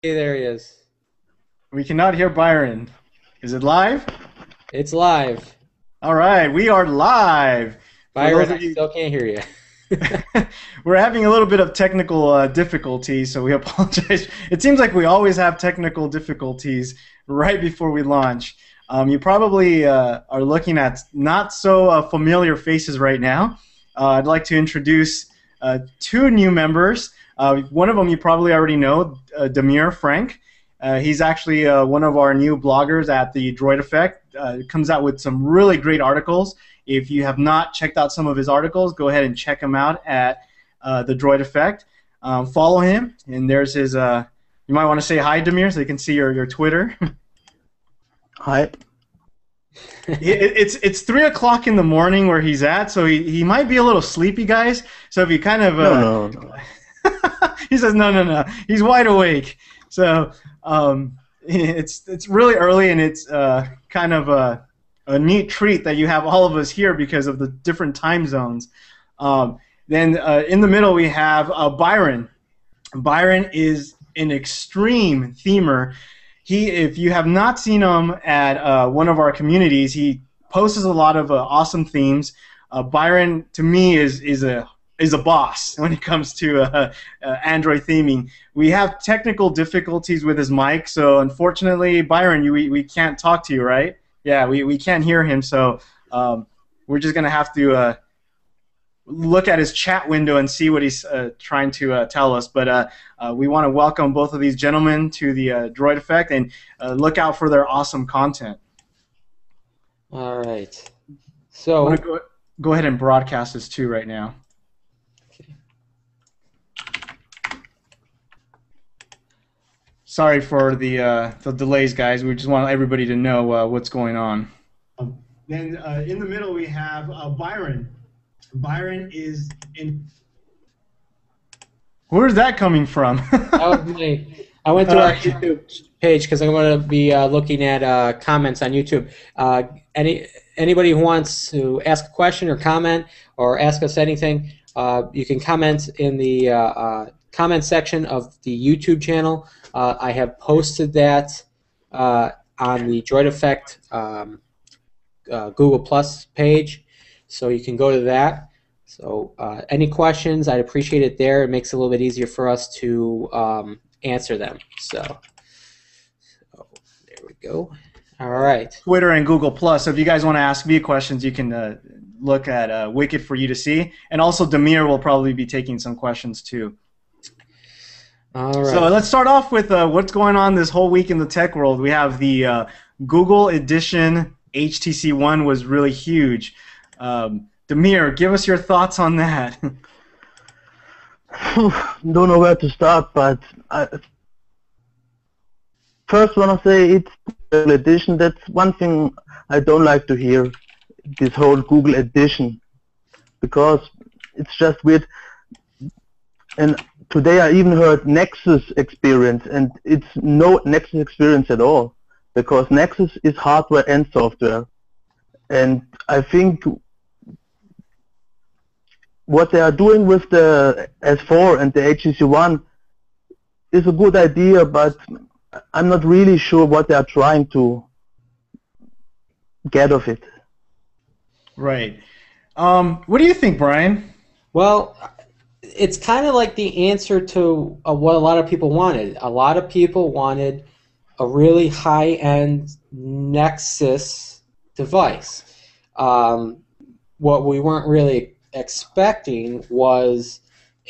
Hey, there he is. We cannot hear Byron. Is it live? It's live. All right, we are live. For Byron, those I of you, still can't hear you. we're having a little bit of technical difficulty, so we apologize. It seems like we always have technical difficulties right before we launch. You probably are looking at not so familiar faces right now. I'd like to introduce two new members. One of them you probably already know, Demir Frank. He's actually one of our new bloggers at the Droid Effect. Comes out with some really great articles. If you have not checked out some of his articles, go ahead and check him out at the Droid Effect. Follow him, and there's his. You might want to say hi, Demir, so you can see your Twitter. Hi. It's 3 o'clock in the morning where he's at, so he might be a little sleepy, guys. So if you kind of No. he says no, he's wide awake. So it's really early, and it's kind of a neat treat that you have all of us here because of the different time zones. Then in the middle we have Byron. Byron is an extreme themer. If you have not seen him at one of our communities, he posts a lot of awesome themes. Byron, to me, is a boss when it comes to Android theming. We have technical difficulties with his mic, so unfortunately, Byron, we can't talk to you, right? Yeah, we can't hear him, so we're just gonna have to look at his chat window and see what he's trying to tell us. But we want to welcome both of these gentlemen to the Droid Effect, and look out for their awesome content. All right. I'm So, gonna go ahead and broadcast this too right now. Sorry for the delays, guys. We just want everybody to know what's going on. Then in the middle we have Byron. Byron is in. Where's that coming from? I went to our YouTube page because I'm going to be looking at comments on YouTube. Anybody who wants to ask a question or comment or ask us anything, you can comment in the comment section of the YouTube channel. I have posted that on the Droid Effect Google Plus page, so you can go to that. So any questions, I'd appreciate it there. It makes it a little bit easier for us to answer them. So there we go. All right. Twitter and Google Plus. So if you guys want to ask me questions, you can look at Wicked for you to see. And also Demir will probably be taking some questions too. All right. So let's start off with what's going on this whole week in the tech world. We have the Google edition HTC1 was really huge. Demir, give us your thoughts on that. Don't know where to start, but I first want to say it's Google Edition. That's one thing I don't like to hear, this whole Google Edition, because it's just weird. And today I even heard Nexus experience, and it's no Nexus experience at all, because Nexus is hardware and software. And I think what they are doing with the S4 and the HTC1 is a good idea, but I'm not really sure what they are trying to get of it. Right. What do you think, Brian? Well, it's kind of like the answer to what a lot of people wanted. A lot of people wanted a really high-end Nexus device. What we weren't really expecting was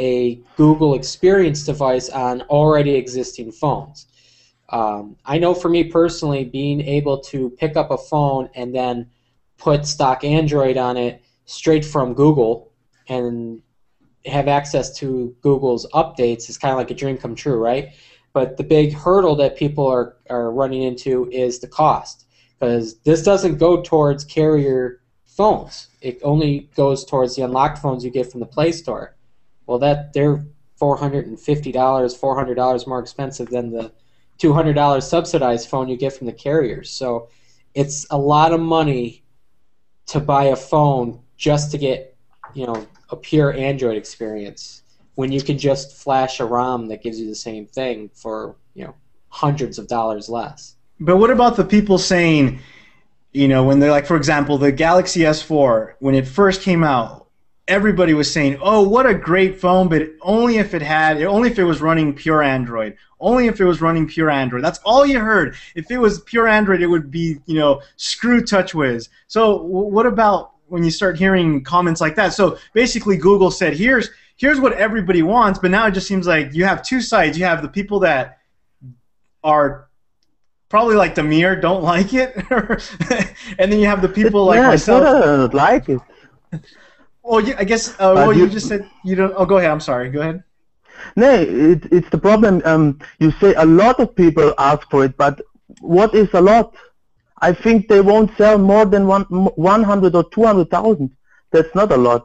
a Google Experience device on already existing phones. I know for me personally, being able to pick up a phone and then put stock Android on it straight from Google and have access to Google's updates is kind of like a dream come true, right? But the big hurdle that people are running into is the cost, because this doesn't go towards carrier phones. It only goes towards the unlocked phones you get from the Play Store. Well, they're $450, $400 more expensive than the $200 subsidized phone you get from the carriers. So it's a lot of money to buy a phone just to get, a pure Android experience when you can just flash a ROM that gives you the same thing for, hundreds of dollars less. But what about the people saying, you know, when they're like, for example, the Galaxy S4, when it first came out, everybody was saying, "Oh, what a great phone!" But only if it was running pure Android. Only if it was running pure Android. That's all you heard. If it was pure Android, it would be, you know, screw TouchWiz. So what about when you start hearing comments like that? So basically, Google said, "Here's what everybody wants," but now it just seems like you have two sides. You have the people that are probably like Demir, don't like it, and then you have the people like myself. I don't like it. Well, I guess. Well, you just said you don't. Oh, go ahead. I'm sorry. Go ahead. No, it's the problem. You say a lot of people ask for it, but what is a lot? I think they won't sell more than 100 or 200,000. That's not a lot.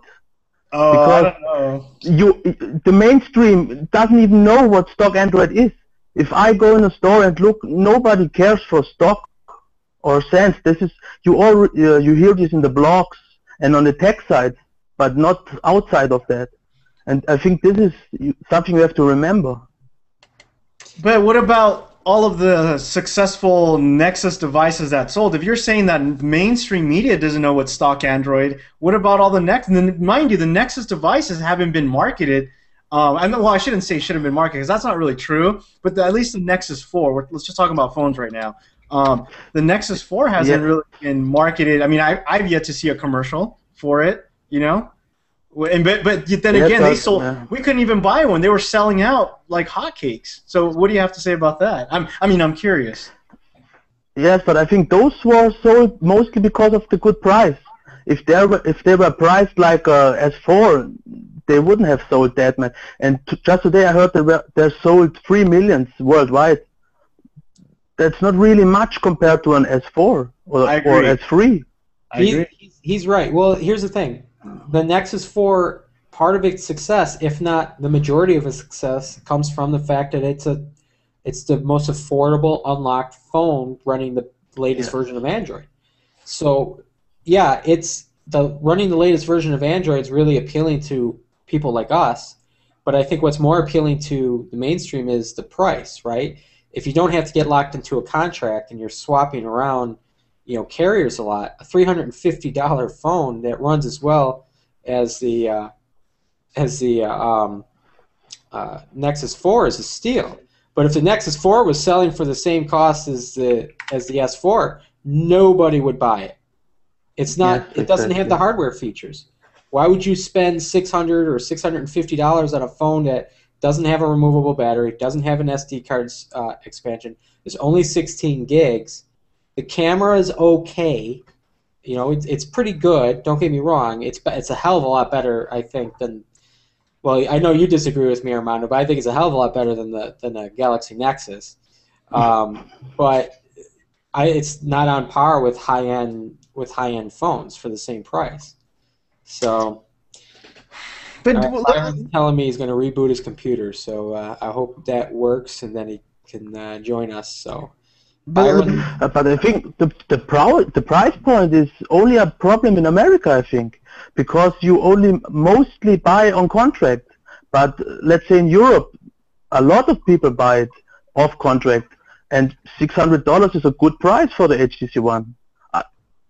Oh, because I don't know. The mainstream doesn't even know what stock Android is. If I go in a store and look, nobody cares for stock or sense. This is you hear this in the blogs and on the tech sites, but not outside of that. And I think this is something you have to remember. But what about all of the successful Nexus devices that sold? If you're saying that mainstream media doesn't know what stock Android, what about all the Nexus? Mind you, the Nexus devices haven't been marketed. I shouldn't say shouldn't have been marketed because that's not really true. But at least the Nexus 4. Let's just talk about phones right now. The Nexus 4 hasn't really been marketed. I mean, I've yet to see a commercial for it. You know. But then again, they sold. Yeah. We couldn't even buy one. They were selling out like hotcakes. So what do you have to say about that? I'm curious. Yes, but I think those were sold mostly because of the good price. If they were priced like S4, they wouldn't have sold that much. And just today I heard they sold 3 million worldwide. That's not really much compared to an S4 or S3. He's right. Well, here's the thing. The Nexus 4, part of its success, if not the majority of its success, comes from the fact that it's the most affordable unlocked phone running the latest version of Android. So, yeah, running the latest version of Android is really appealing to people like us. But I think what's more appealing to the mainstream is the price, right? If you don't have to get locked into a contract and you're swapping around, you know, carriers a lot, a $350 phone that runs as well as the Nexus 4 is a steal. But if the Nexus 4 was selling for the same cost as the S4, nobody would buy it. It's not. Yes, it doesn't have the hardware features. Why would you spend $600 or $650 on a phone that doesn't have a removable battery, doesn't have an SD card expansion? There's only 16 gigs. The camera is okay, you know, it's pretty good. Don't get me wrong. It's a hell of a lot better, I think, than. Well, I know you disagree with me, Armando, but I think it's a hell of a lot better than the Galaxy Nexus. But it's not on par with high end phones for the same price. So. But Byron's telling me he's going to reboot his computer, so I hope that works, and then he can join us. So. But I think the price point is only a problem in America, I think, because you only mostly buy on contract. But let's say in Europe, a lot of people buy it off contract, and $600 is a good price for the HTC One.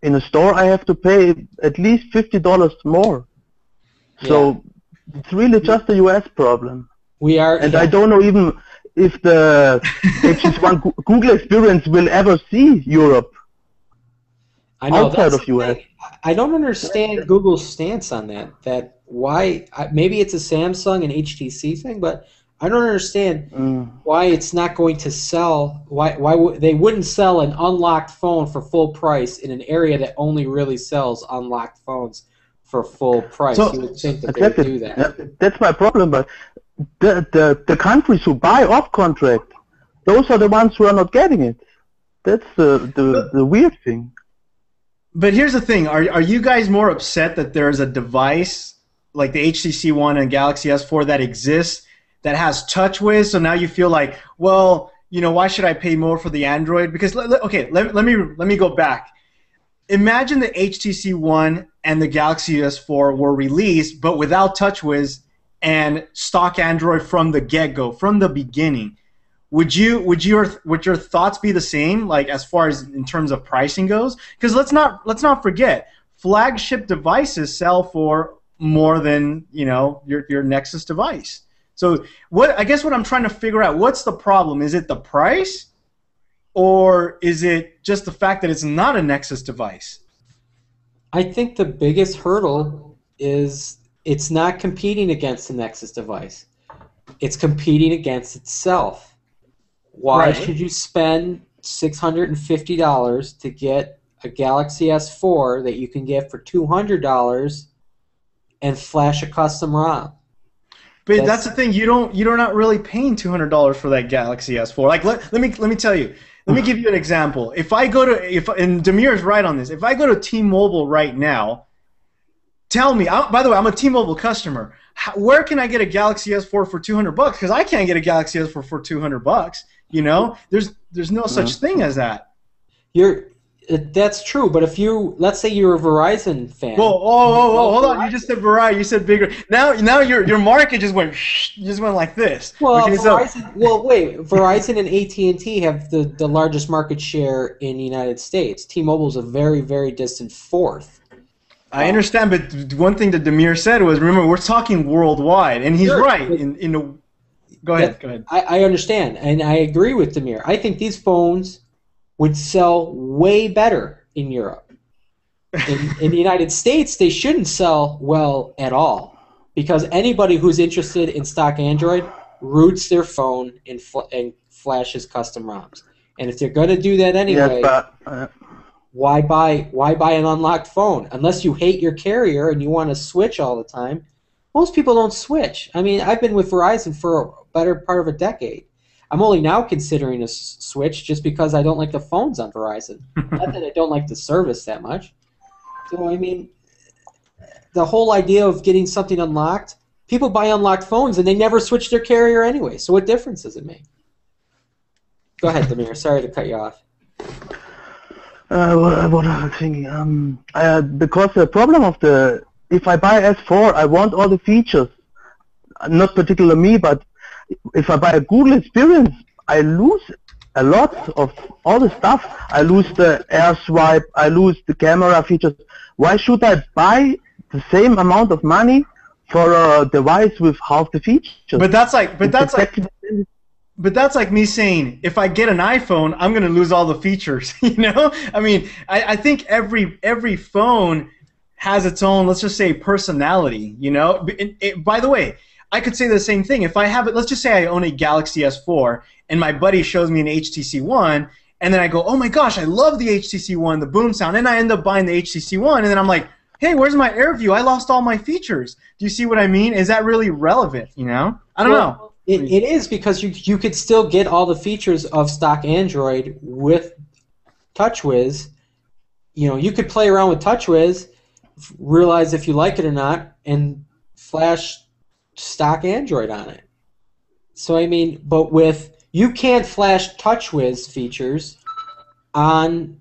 In a store, I have to pay at least $50 more. So it's really just a US problem. I don't know even if the HTC One Google experience will ever see Europe outside of US. I don't understand Google's stance on that. That why maybe it's a Samsung and HTC thing, but I don't understand why it's not going to sell. Why they wouldn't sell an unlocked phone for full price in an area that only really sells unlocked phones for full price? You would think that they would do that. Yeah, that's my problem, but the countries who buy off contract, those are the ones who are not getting it. That's the weird thing. But here's the thing: are you guys more upset that there's a device like the HTC One and Galaxy S4 that exists that has TouchWiz? So now you feel like, well, you know, why should I pay more for the Android? Because let me go back. Imagine the HTC One and the Galaxy S4 were released, but without TouchWiz and stock Android from the get-go, from the beginning. would your thoughts be the same, like as far as in terms of pricing goes? Because let's not forget, flagship devices sell for more than your Nexus device. So I guess what I'm trying to figure out, what's the problem? Is it the price, or is it just the fact that it's not a Nexus device? I think the biggest hurdle is it's not competing against the Nexus device. It's competing against itself. Why should you spend $650 to get a Galaxy S4 that you can get for $200 and flash a custom ROM? But that's the thing. You're not really paying $200 for that Galaxy S4. Like let me tell you. Let me give you an example. If I go to and Demir is right on this. If I go to T-Mobile right now, tell me. By the way, I'm a T-Mobile customer. Where can I get a Galaxy S4 for $200? Because I can't get a Galaxy S4 for $200. There's no such thing as that. That's true, but if let's say you're a Verizon fan. Whoa, hold on! You just said Verizon. You said bigger. Now your market just went like this. Well, Verizon and AT&T have the largest market share in the United States. T-Mobile is a very, very distant fourth. I understand, but one thing that Demir said was, remember, we're talking worldwide, and he's right. Go ahead. I understand, and I agree with Demir. I think these phones would sell way better in Europe. In the United States, they shouldn't sell well at all, because anybody who's interested in stock Android roots their phone and flashes custom ROMs. And if they're going to do that anyway, why buy an unlocked phone? Unless you hate your carrier and you want to switch all the time. Most people don't switch. I mean, I've been with Verizon for a better part of a decade. I'm only now considering a switch just because I don't like the phones on Verizon. Not that I don't like the service that much. So, I mean, the whole idea of getting something unlocked, people buy unlocked phones and they never switch their carrier anyway. So what difference does it make? Go ahead, Demir. Sorry to cut you off. What I was thinking, because the problem of if I buy S4, I want all the features. Not particularly me, but if I buy a Google experience, I lose a lot of all the stuff. I lose the air swipe, I lose the camera features. Why should I buy the same amount of money for a device with half the features? But that's like me saying, if I get an iPhone, I'm going to lose all the features. I mean, I think every phone has its own, let's just say, personality. By the way, I could say the same thing. If I have it, let's just say I own a Galaxy S4, and my buddy shows me an HTC One, and then I go, oh my gosh, I love the HTC One, the boom sound, and I end up buying the HTC One, and then I'm like, hey, where's my AirView? I lost all my features. Do you see what I mean? Is that really relevant? I don't know. It is, because you could still get all the features of stock Android with TouchWiz. You could play around with TouchWiz, realize if you like it or not, and flash stock Android on it. So I mean, but you can't flash TouchWiz features on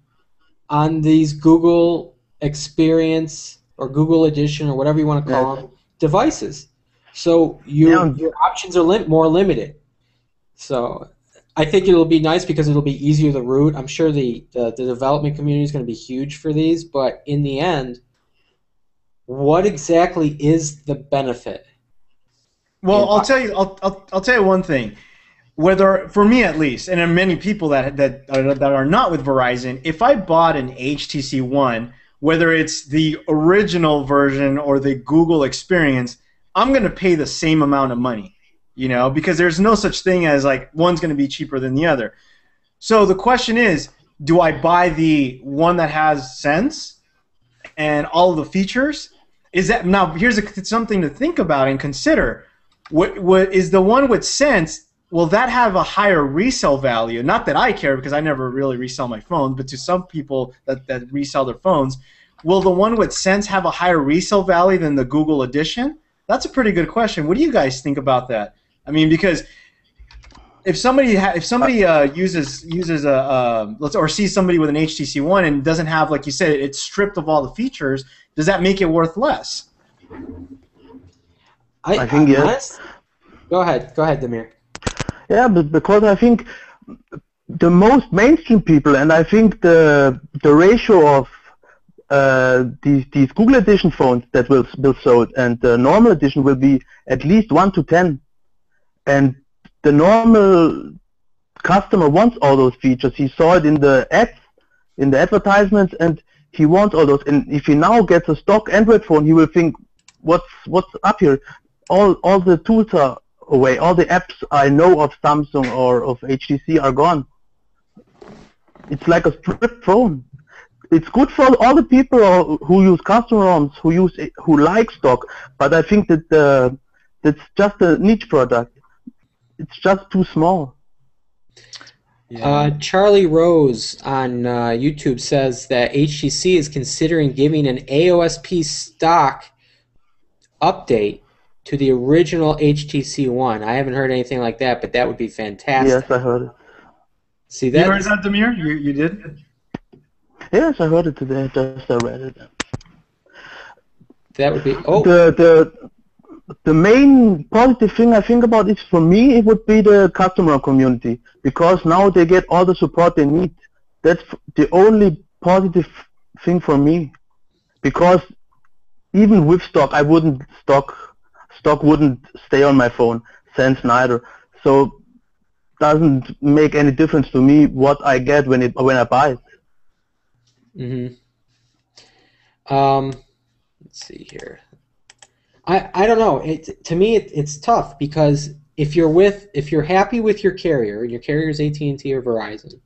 these Google Experience or Google Edition or whatever you want to call them devices. So your options are more limited. So I think it'll be nice because it'll be easier to root. I'm sure the development community is going to be huge for these, but in the end, what exactly is the benefit? Well, I'll tell you one thing. Whether, for me at least, and there are many people that are not with Verizon, if I bought an HTC One, whether it's the original version or the Google Experience, I'm going to pay the same amount of money, because there's no such thing as like one's going to be cheaper than the other. So the question is, do I buy the one that has Sense and all of the features? Now here's something to think about and consider. What is the one with Sense? Will that have a higher resale value? Not that I care, because I never really resell my phones, but to some people that resell their phones, will the one with Sense have a higher resale value than the Google Edition? That's a pretty good question. What do you guys think about that? I mean, because if somebody uses or sees somebody with an HTC One and doesn't have, like you said, it's stripped of all the features, does that make it worth less? I think yes. Go ahead, Demir. Yeah, but because I think the most mainstream people, and I think the ratio of these Google Edition phones that will sold and the normal edition will be at least 1 to 10, and the normal customer wants all those features. He saw it in the ads, in the advertisements, and he wants all those. And if he now gets a stock Android phone, he will think, what's up here? All the tools are away. All the apps I know of Samsung or of HTC are gone. It's like a stripped phone. It's good for all the people who use custom ROMs, who like stock, but I think that that's just a niche product. It's just too small. Yeah. Charlie Rose on YouTube says that HTC is considering giving an AOSP stock update to the original HTC One. I haven't heard anything like that, but that would be fantastic. Yes, I heard it. See that? You heard that, Demir? You did? Yes, I heard it today. Just I read it. That would be. The main positive thing I think about is, for me, it would be the customer community, because now they get all the support they need. That's the only positive thing for me, because even with stock, stock wouldn't stay on my phone, sense neither. So doesn't make any difference to me what I get when I buy it. Let's see here. I don't know. To me, it's tough, because if you're happy with your carrier, and your carrier is AT&T or Verizon,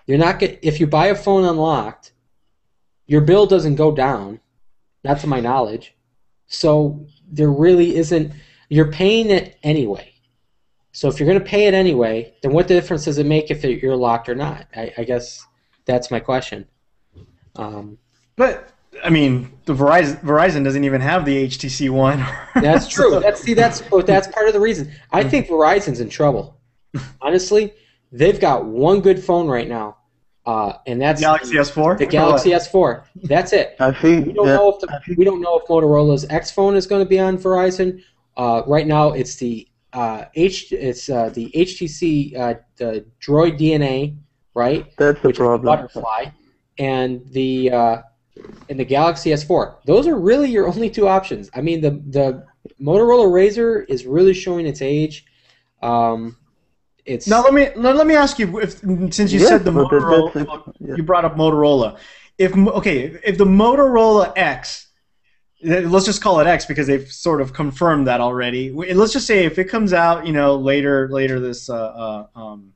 you're not if you buy a phone unlocked, your bill doesn't go down, not to my knowledge. So there really isn't. You're paying it anyway. So if you're going to pay it anyway, then what difference does it make if you're locked or not? I guess that's my question. But I mean, the Verizon doesn't even have the HTC One. That's true. That's part of the reason. I think Verizon's in trouble. Honestly, they've got one good phone right now, and that's Galaxy S4. The Galaxy S4. That's it. I think we don't know if Motorola's X phone is going to be on Verizon. Right now, it's the HTC the Droid DNA, right? That's the which problem. Is the Butterfly, and the Galaxy S4. Those are really your only two options. I mean, the Motorola Razr is really showing its age. It's now let me ask you, since you said the Motorola, you brought up Motorola. If the Motorola X, let's just call it X because they've sort of confirmed that already. Let's just say if it comes out, later this, down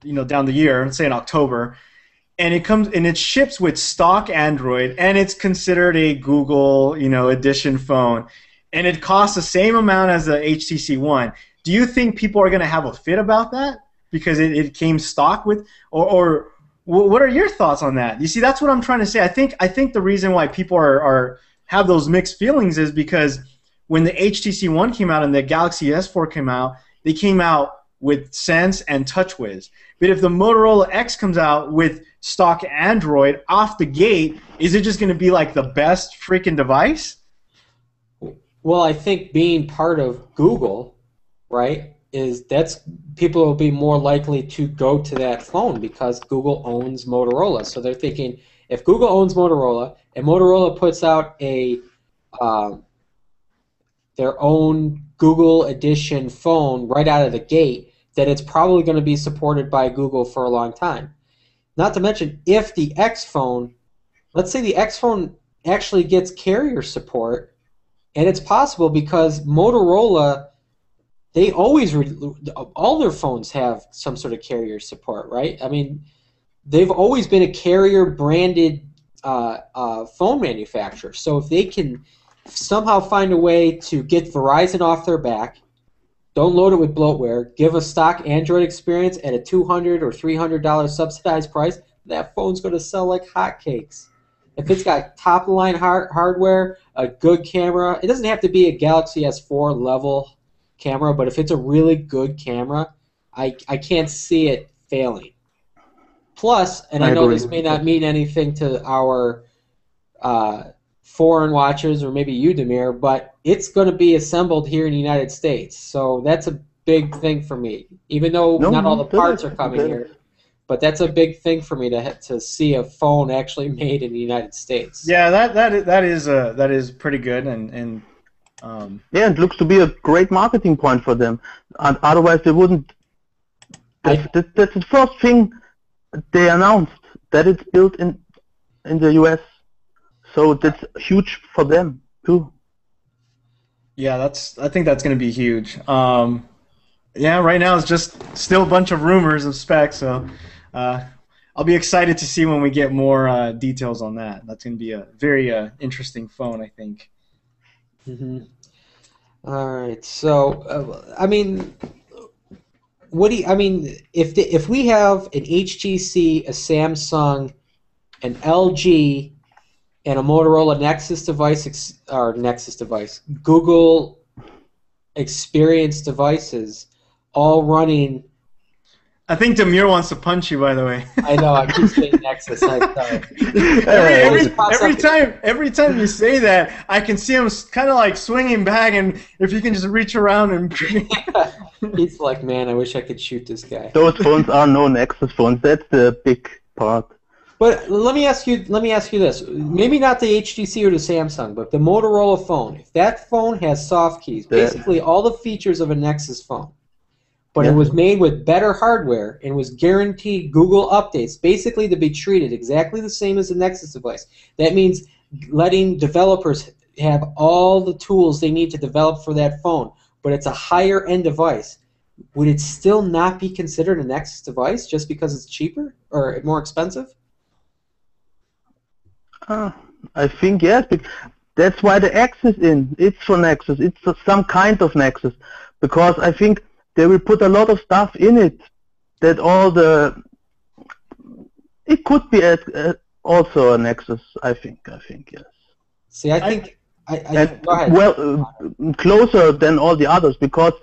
the year, let's say in October, and it ships with stock Android, and it's considered a Google, edition phone, and it costs the same amount as the HTC One. Do you think people are going to have a fit about that because it came stock with, or what are your thoughts on that? You see, that's what I'm trying to say. I think the reason why people have those mixed feelings is because when the HTC One came out and the Galaxy S4 came out, they came out with Sense and TouchWiz. But if the Motorola X comes out with stock Android off the gate, is it just going to be like the best freaking device? Well, I think being part of Google, right, that's people will be more likely to go to that phone because Google owns Motorola. So they're thinking, if Google owns Motorola and Motorola puts out their own Google edition phone right out of the gate, that it's probably going to be supported by Google for a long time. Not to mention, if the X phone, let's say the X phone actually gets carrier support, and it's possible because Motorola, they always, all their phones have some sort of carrier support, right? I mean, they've always been a carrier-branded phone manufacturer. So if they can somehow find a way to get Verizon off their back, don't load it with bloatware, give a stock Android experience at a $200 or $300 subsidized price, that phone's going to sell like hotcakes. If it's got top-line hardware, a good camera, it doesn't have to be a Galaxy S4 level camera, but if it's a really good camera, I can't see it failing. Plus, and I know this may not mean anything to our foreign watchers, or maybe you, Demir, but it's going to be assembled here in the United States. So that's a big thing for me, even though No, not all no, the parts are coming that here. But that's a big thing for me to see a phone actually made in the United States. Yeah, that is pretty good, and yeah, it looks to be a great marketing point for them. And otherwise, they wouldn't. That's the first thing they announced, that it's built in the US. So that's huge for them too. yeah, I think that's going to be huge. Yeah, right now it's just still a bunch of rumors of specs, so I'll be excited to see when we get more details on that. That's going to be a very interesting phone, I think. Mm-hmm. All right. So, I mean, if we have an HTC, a Samsung, an LG, and a Motorola Nexus device, Google Experience devices, all running. I think Demir wants to punch you, by the way. I know, I keep saying Nexus. Every time you say that, I can see him kind of like swinging back, and if you can just reach around and. He's like, man, I wish I could shoot this guy. Those phones are no Nexus phones. That's the big part. But let me ask you this. Maybe not the HTC or the Samsung, but the Motorola phone. If that phone has soft keys, basically all the features of a Nexus phone, but it was made with better hardware and was guaranteed Google updates, basically to be treated exactly the same as the Nexus device. That means letting developers have all the tools they need to develop for that phone, but it's a higher end device. Would it still not be considered a Nexus device just because it's cheaper or more expensive? I think yes. That's why the X is in. It's for Nexus. It's some kind of Nexus, because I think they will put a lot of stuff in it that it could be also a Nexus. I think yes. See, I think go ahead. Well, closer than all the others, because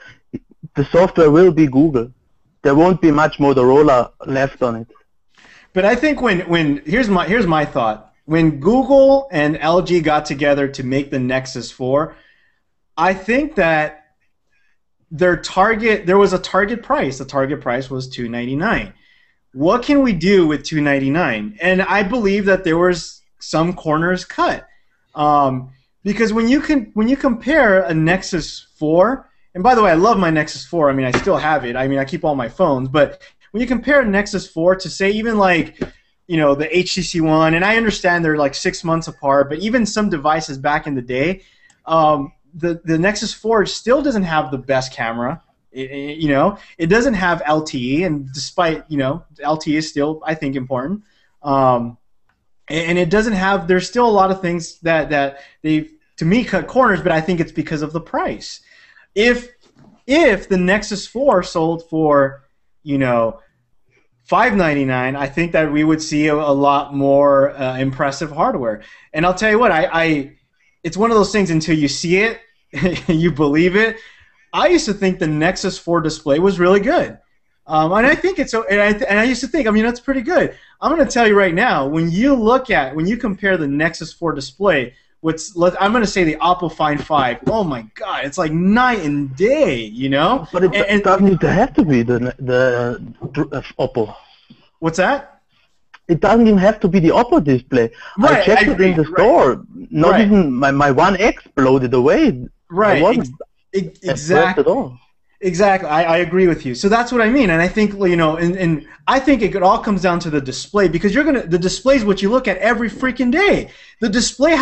the software will be Google. There won't be much Motorola left on it. But I think when here's my thought. When Google and LG got together to make the Nexus 4, I think that there was a target price. The target price was $299. What can we do with $299? And I believe that there was some corners cut, because when you compare a Nexus 4, and by the way, I love my Nexus 4. I mean, I still have it. I mean, I keep all my phones. But when you compare a Nexus 4 to, say, even like, you know, the HTC One, and I understand they're like 6 months apart, but even some devices back in the day, the Nexus 4 still doesn't have the best camera. It doesn't have LTE, and despite, LTE is still, I think, important. And it doesn't have, there's still a lot of things that they've, to me, cut corners, but I think it's because of the price. If the Nexus 4 sold for, $599, I think that we would see a lot more impressive hardware. And I'll tell you what, it's one of those things, until you see it, you believe it. I used to think the Nexus 4 display was really good. And I think it's, and I used to think, that's pretty good. I'm going to tell you right now, when you compare the Nexus 4 display, I'm going to say the Oppo Find 5. Oh my God, it's like night and day, But it doesn't have to be the Oppo. What's that? It doesn't even have to be the Oppo display. Right, I checked it in the store. Not even my One X bloated away. Right. I wasn't exactly. At all. Exactly, I agree with you. So that's what I mean, and I think and I think it all comes down to the display, because the display is what you look at every freaking day. The display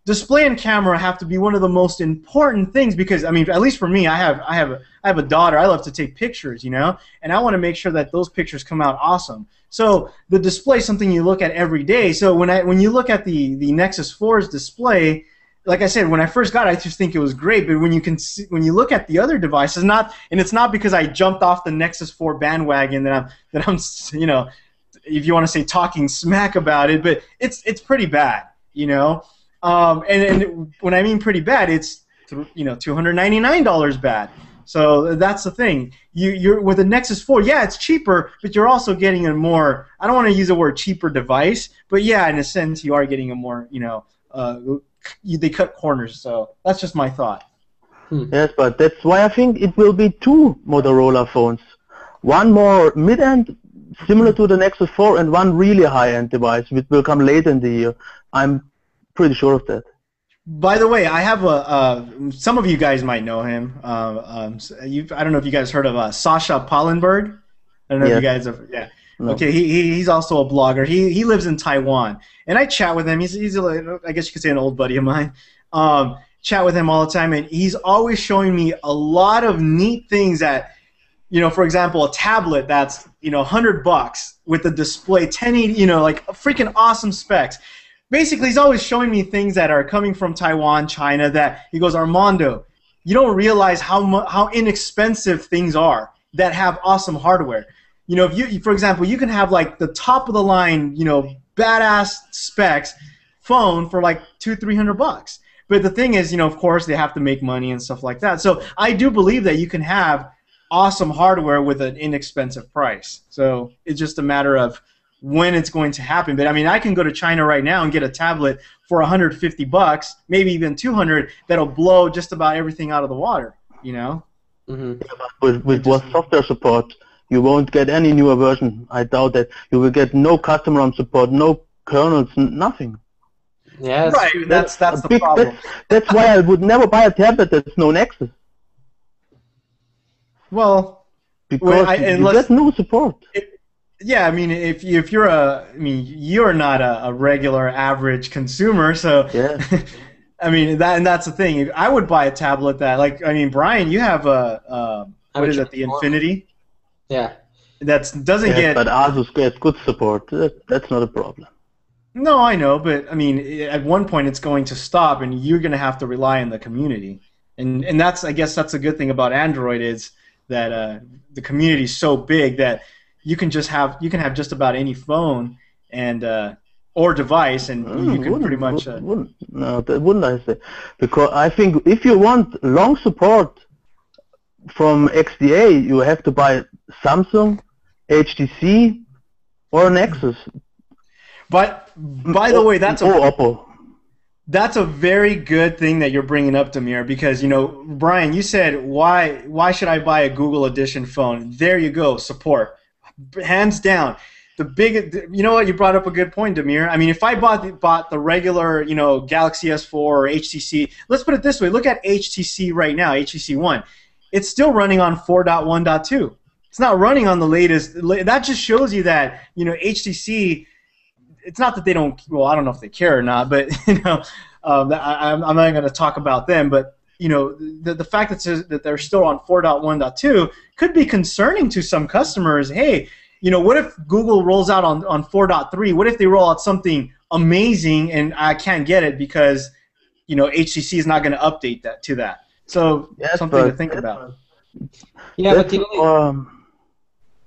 display and camera have to be one of the most important things, because at least for me, I have a daughter. I love to take pictures, and I want to make sure that those pictures come out awesome. So the display is something you look at every day. So when you look at the Nexus 4's display, like I said, when I first got it, I just think it was great. But when you look at the other devices, and it's not because I jumped off the Nexus 4 bandwagon that I'm if you want to say talking smack about it, but it's pretty bad, and when I mean pretty bad, it's $299 bad. So that's the thing. You're with a Nexus 4, yeah, it's cheaper, but you're also getting a more, I don't want to use the word cheaper device, but yeah, in a sense, you are getting a more they cut corners. So that's just my thought. Yes, but that's why I think it will be two Motorola phones. One more mid-end, similar to the Nexus 4, and one really high-end device, which will come later in the year. I'm pretty sure of that. By the way, I have some of you guys might know him. I don't know if you guys heard of Sasha Pallenberg. I don't know if you guys have. Yeah. No. Okay. He's also a blogger. He lives in Taiwan, and I chat with him. He's I guess you could say an old buddy of mine. Chat with him all the time, and he's always showing me a lot of neat things that, for example, a tablet that's $100 with a display 1080, like freaking awesome specs. Basically, he's always showing me things that are coming from Taiwan, China, that he goes, Armando, you don't realize how inexpensive things are that have awesome hardware. If you, for example, you can have like the top of the line, badass specs phone for like $200-300. But the thing is, of course, they have to make money and stuff like that. So I do believe that you can have awesome hardware with an inexpensive price. So it's just a matter of when it's going to happen. But I mean, I can go to China right now and get a tablet for $150, maybe even $200, that'll blow just about everything out of the water. Mm-hmm. With what software support, you won't get any newer version. I doubt that. You will get no custom ROM support, no kernels, nothing. Yes. Right, that's the problem. That's why I would never buy a tablet that's no Nexus. Well, because you get no support. Yeah, I mean, if you're you're not a regular average consumer, so yeah. I mean that's the thing. I would buy a tablet that, Brian, you have the Infinity? Yeah. That doesn't get. But Asus gets good support. That's not a problem. No, I know, but I mean, at one point it's going to stop, and you're going to have to rely on the community, and I guess that's a good thing about Android is that the community is so big that you can have just about any phone and or device, and you can pretty much. No, that wouldn't I say? Because I think if you want long support from XDA, you have to buy Samsung, HTC, or Nexus. But by the way, that's Oppo. That's a very good thing that you're bringing up, Damir, because Brian, you said why should I buy a Google Edition phone? There you go, support, hands down. What, you brought up a good point, Damir. I mean, if I bought the regular Galaxy S4 or HTC, let's put it this way: look at HTC right now, HTC One. It's still running on 4.1.2. It's not running on the latest. That just shows you that HTC. It's not that they don't. Well, I don't know if they care or not, but I'm not going to talk about them. But the fact that they're still on 4.1.2 could be concerning to some customers. Hey, what if Google rolls out on 4.3? What if they roll out something amazing and I can't get it because HTC is not going to update to that? So something to think about. Yeah, but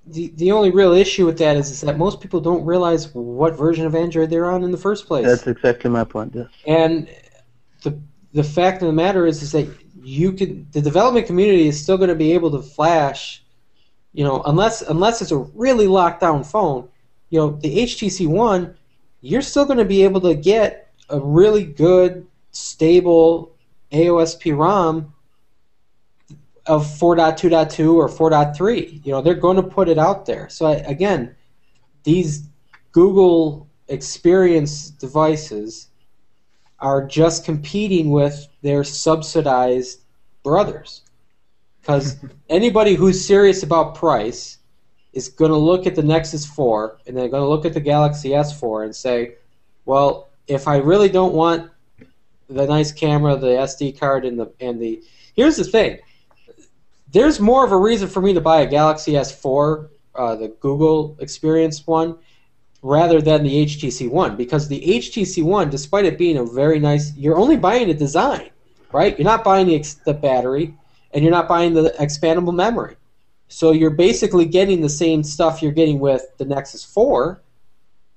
the only real issue with that is that most people don't realize what version of Android they're on in the first place. That's exactly my point. Yes. And the fact of the matter is that the development community is still going to be able to flash, unless it's a really locked down phone. The HTC One, you're still going to be able to get a really good, stable AOSP ROM of 4.2.2 or 4.3. They're going to put it out there. So again, these Google Experience devices are just competing with their subsidized brothers. Because anybody who's serious about price is going to look at the Nexus 4 and they're going to look at the Galaxy S4 and say, well, if I really don't want the nice camera, the SD card, and the here's the thing. There's more of a reason for me to buy a Galaxy S4, the Google Experience one, rather than the HTC One, because the HTC One, despite it being a very nice, you're only buying the design, right? You're not buying the battery, and you're not buying the expandable memory. So you're basically getting the same stuff you're getting with the Nexus 4,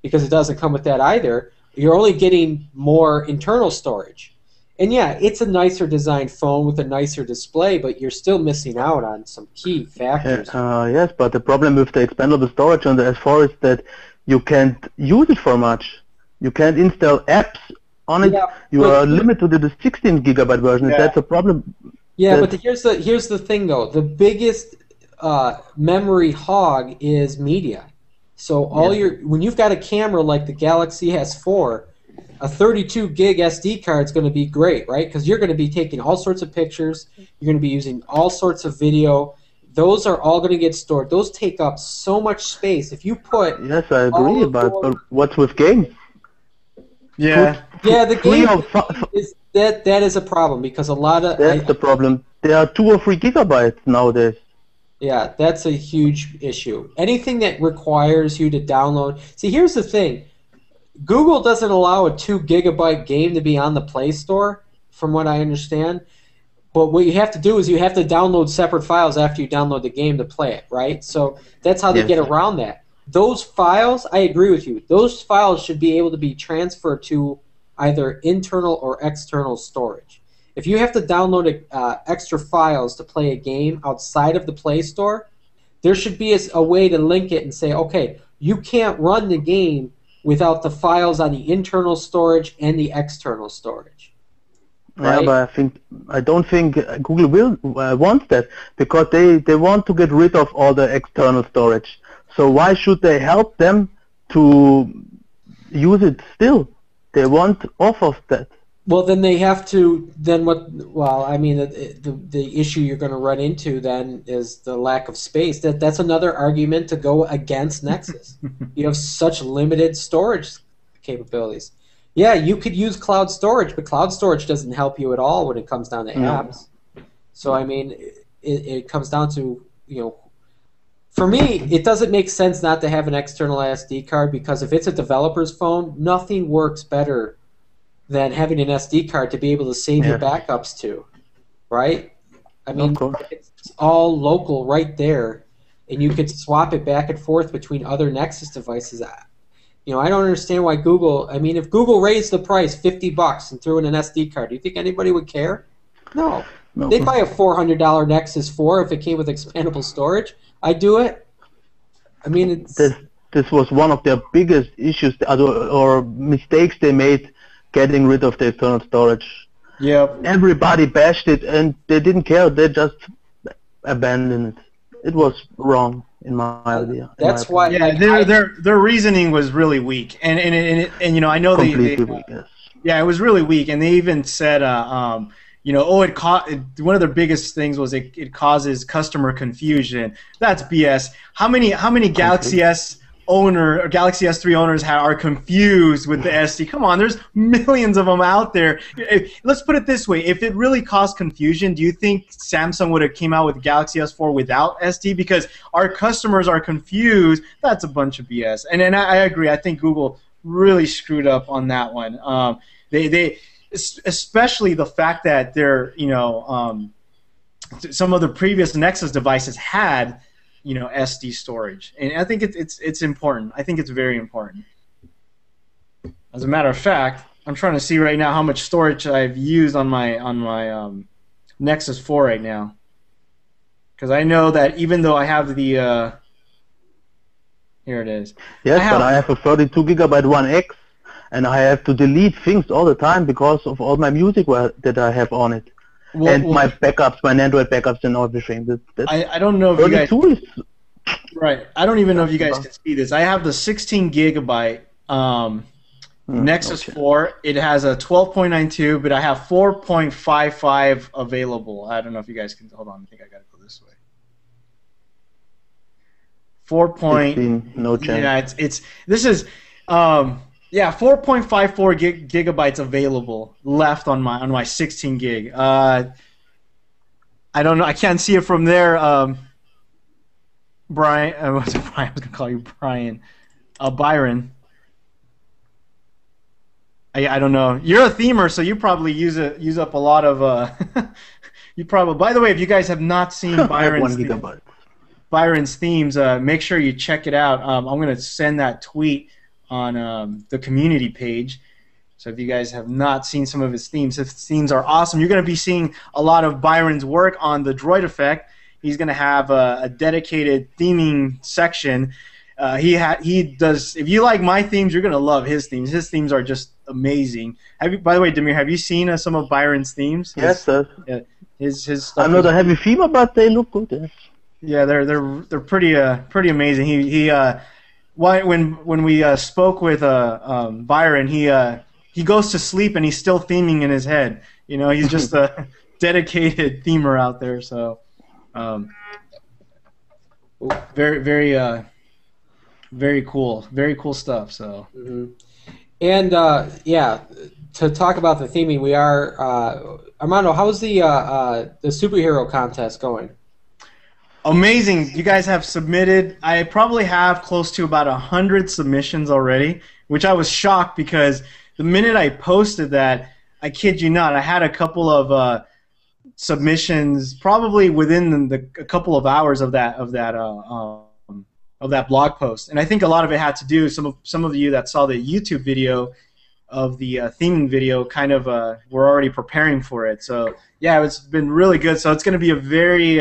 because it doesn't come with that either. You're only getting more internal storage. And yeah, it's a nicer designed phone with a nicer display, but you're still missing out on some key factors. Yes, but the problem with the expandable storage on the S4 is that you can't use it for much. You can't install apps on it, Yeah, you but are limited to the 16 gigabyte version. And Yeah. that's a problem. yeah, but That, here's the thing though. The biggest memory hog is media. So all Yeah. when you've got a camera like the Galaxy S4, a 32 gig SD card is going to be great, right? Because you're going to be taking all sorts of pictures. You're going to be using all sorts of video. Those are all going to get stored. Those take up so much space. If you put yes, I all agree. of But, your but what's with games? Put Yeah. yeah, the three game or is that is a problem because a lot of that's the problem. There are 2 or 3 gigabytes nowadays. yeah, that's a huge issue. Anything that requires you to download. See, here's the thing. Google doesn't allow a 2 gigabyte game to be on the Play Store, from what I understand. But what you have to do is you have to download separate files after you download the game to play it, right? So that's how they Yes. get around that. Those files, I agree with you. Those files should be able to be transferred to either internal or external storage. If you have to download extra files to play a game outside of the Play Store, there should be a way to link it and say, okay, you can't run the game without the files on the internal storage and the external storage. Yeah, Right? but I don't think Google will wants that because they want to get rid of all the external storage. So why should they help them to use it still? They want off of that. Well, then they have to. Then what? Well, I mean, the issue you're going to run into then is the lack of space. That's another argument to go against Nexus. You have such limited storage capabilities. Yeah, you could use cloud storage, but cloud storage doesn't help you at all when it comes down to apps. So I mean, it comes down to for me, it doesn't make sense not to have an external SD card because if it's a developer's phone, nothing works better than having an SD card to be able to save your backups to, right? I mean, it's all local right there, and you could swap it back and forth between other Nexus devices. I don't understand why Google. I mean, if Google raised the price $50 and threw in an SD card, do you think anybody would care? No. They'd buy a $400 Nexus 4 if it came with expandable storage. I'd do it. I mean, this was one of their biggest issues or mistakes they made, getting rid of the external storage. Yep. Everybody bashed it and they didn't care. They just abandoned it. It was wrong in my idea. That's why. Yeah, their reasoning was really weak, and I know completely weak. Yes. Yeah, it was really weak, and they even said one of their biggest things was it causes customer confusion. That's BS. How many Galaxy S owner or Galaxy S3 owners are confused with the SD? Come on, there's millions of them out there. Let's put it this way: if it really caused confusion, do you think Samsung would have came out with Galaxy S4 without SD? Because our customers are confused. That's a bunch of BS. And I agree. I think Google really screwed up on that one. They especially the fact that some of the previous Nexus devices had SD storage, and I think it's important. I think it's very important. As a matter of fact, I'm trying to see right now how much storage I've used on my Nexus 4 right now, because I know that even though I have the here it is. Yes, but I have a 32 gigabyte 1X, and I have to delete things all the time because of all my music that I have on it. My backups, my Android backups and everything. I don't know if you guys... Right. I don't even know if you guys can see this. I have the 16 gigabyte Nexus 4. It has a 12.92, but I have 4.55 available. I don't know if you guys can... Hold on. I think I got to go this way. 16, no chance. Yeah, this is... 4.54 gigabytes available left on my 16 gig. I don't know. I can't see it from there. Brian, what's it, Brian? I was gonna call you Brian. Byron. I don't know. You're a themer, so you probably use up a lot of. You probably. By the way, if you guys have not seen Byron's themes, make sure you check it out. I'm gonna send that tweet on the community page. So if you guys have not seen some of his themes are awesome. You're going to be seeing a lot of Byron's work on the Droid Effect. He's going to have a dedicated theming section. he does. If you like my themes, you're gonna love his themes. His themes are just amazing. By the way, Demir, have you seen some of Byron's themes? Yes, sir. His stuff. I'm not a heavy fever, but they look good. Yes. Yeah, they're pretty amazing. When we spoke with Byron, he goes to sleep and he's still theming in his head. You know, he's just a dedicated themer out there. So, very cool stuff. So, and yeah, to talk about the theming, we are Armando. How's the superhero contest going? Amazing. You guys have submitted. I probably have close to about 100 submissions already, which I was shocked because the minute I posted that, I kid you not, I had a couple of submissions probably within a couple of hours of that blog post. And I think a lot of it had to do, some of you that saw the YouTube video of the theming video kind of were already preparing for it. So yeah, it's been really good. So it's going to be a very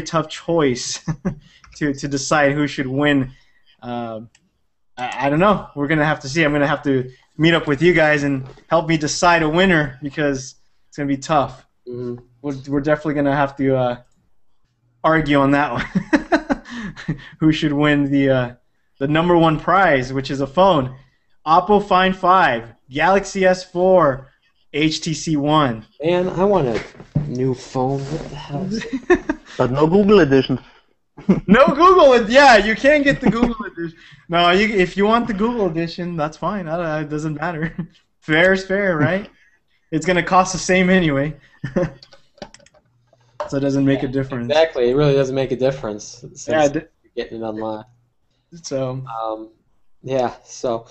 tough choice to decide who should win. I don't know. We're gonna have to see. I'm gonna have to meet up with you guys and help me decide a winner because it's gonna be tough. We're definitely gonna have to argue on that one. Who should win the #1 prize, which is a phone, Oppo Find 5, Galaxy S4, HTC One. Man, I want a new phone. What the hell? But no Google edition. No Google. Yeah, you can't get the Google edition. No, if you want the Google edition, that's fine. It doesn't matter. Fair is fair, right? It's gonna cost the same anyway, so it doesn't make a difference. Exactly, it really doesn't make a difference since Yeah, you're getting it unlocked. So. Yeah. So,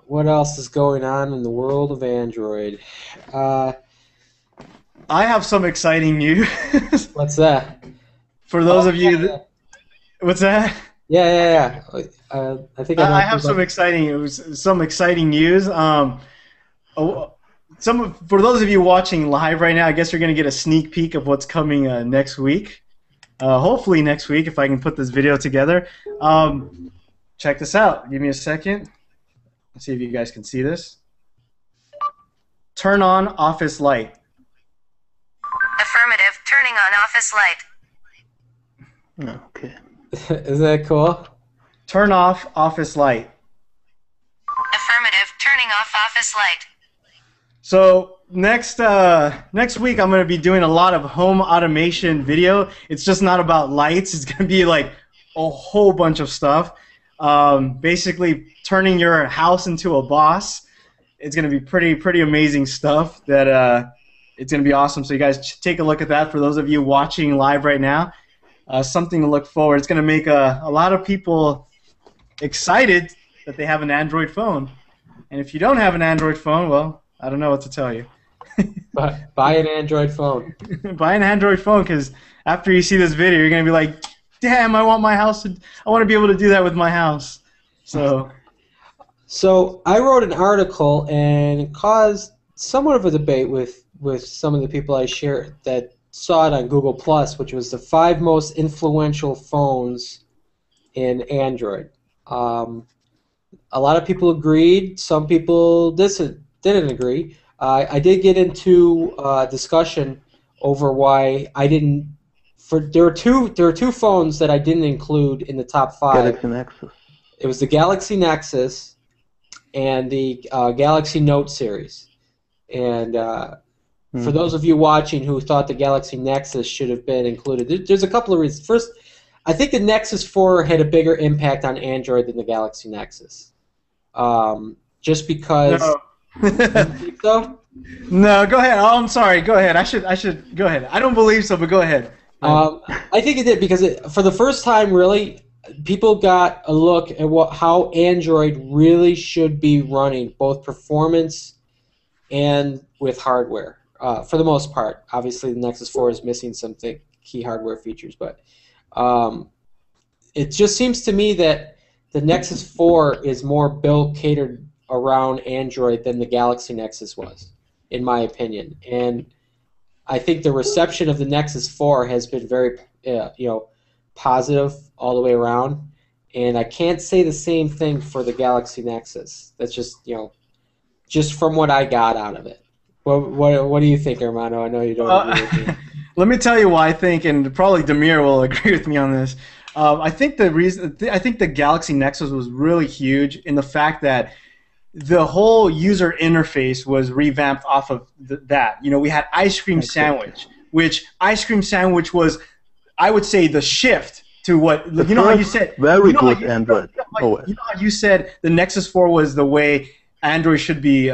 what else is going on in the world of Android? I have some exciting news. What's that? For those of you that, what's that? Yeah. I think I have some exciting news. For those of you watching live right now, I guess you're going to get a sneak peek of what's coming next week. Hopefully next week, if I can put this video together. Check this out. Give me a second. Let's see if you guys can see this. Turn on office light. Affirmative. Turning on office light. Okay. Is that cool? Turn off office light. Affirmative. Turning off office light. So next week I'm going to be doing a lot of home automation video. It's just not about lights. It's going to be like a whole bunch of stuff. Basically turning your house into a boss. It's going to be pretty amazing stuff that it's going to be awesome. So you guys take a look at that for those of you watching live right now. Something to look forward. It's going to make a lot of people excited that they have an Android phone. And if you don't have an Android phone, well, I don't know what to tell you. Buy an Android phone. Buy an Android phone, because after you see this video, you're going to be like, damn, I want to be able to do that with my house. So I wrote an article and it caused somewhat of a debate with some of the people I shared that saw it on Google Plus, which was the 5 most influential phones in Android. A lot of people agreed. Some people didn't agree. I did get into discussion over why I didn't. There were two phones that I didn't include in the top 5. Galaxy Nexus. It was the Galaxy Nexus and the Galaxy Note series. And for those of you watching who thought the Galaxy Nexus should have been included, there's a couple of reasons. First, I think the Nexus 4 had a bigger impact on Android than the Galaxy Nexus. Just because. No. You think so? No, go ahead. Oh, I'm sorry. Go ahead. I should go ahead. I don't believe so, but go ahead. I think it did because for the first time, really, people got a look at how Android really should be running, both performance and with hardware. For the most part, obviously, the Nexus 4 is missing some key hardware features, but it just seems to me that the Nexus 4 is more catered around Android than the Galaxy Nexus was, in my opinion. And I think the reception of the Nexus 4 has been very, positive all the way around, and I can't say the same thing for the Galaxy Nexus. That's just just from what I got out of it. What do you think, Armando? I know you don't agree with me. Let me tell you why I think, and probably Demir will agree with me on this. I think the Galaxy Nexus was really huge in the fact that the whole user interface was revamped off of that. We had Ice Cream Sandwich, which Ice Cream Sandwich was, I would say, the shift to what how you said. Very good Android. You know how you said the Nexus 4 was the way Android should be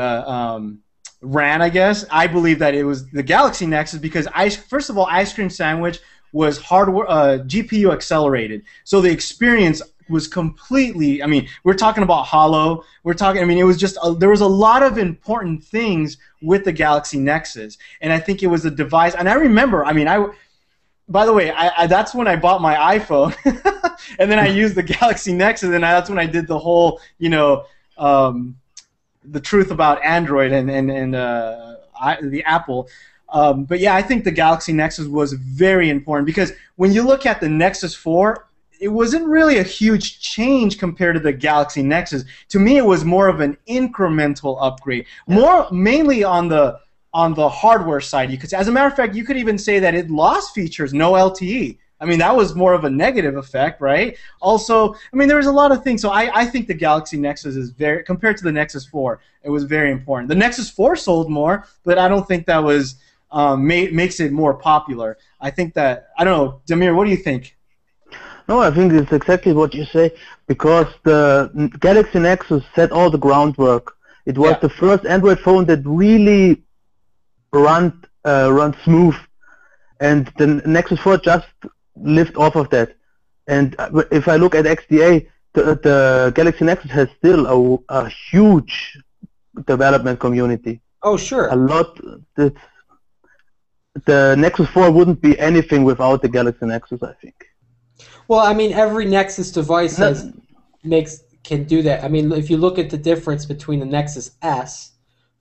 ran, I guess. I believe that it was the Galaxy Nexus because first of all, Ice Cream Sandwich was hardware GPU accelerated, so the experience was completely. I mean, we're talking about Holo. We're talking. I mean, it was just there was a lot of important things with the Galaxy Nexus, and I think it was a device. And I remember. I mean, by the way, that's when I bought my iPhone, and then I used the Galaxy Nexus, and that's when I did the whole the truth about Android and the Apple. But yeah, I think the Galaxy Nexus was very important because when you look at the Nexus 4, it wasn't really a huge change compared to the Galaxy Nexus. To me, it was more of an incremental upgrade, mainly on the hardware side. You could, as a matter of fact, you could even say that it lost features, no LTE. I mean, that was more of a negative effect, right? Also, I mean, there was a lot of things. So I think the Galaxy Nexus is very, compared to the Nexus 4, it was very important. The Nexus 4 sold more, but I don't think that was makes it more popular. I think that, I don't know, Demir, what do you think? No, I think it's exactly what you say, because the Galaxy Nexus set all the groundwork. It was the first Android phone that really run smooth, and the Nexus 4 just lived off of that. And if I look at XDA, the Galaxy Nexus has still a huge development community. Oh, sure. A lot. The Nexus 4 wouldn't be anything without the Galaxy Nexus, I think. Well, I mean, every Nexus device can do that. I mean, if you look at the difference between the Nexus S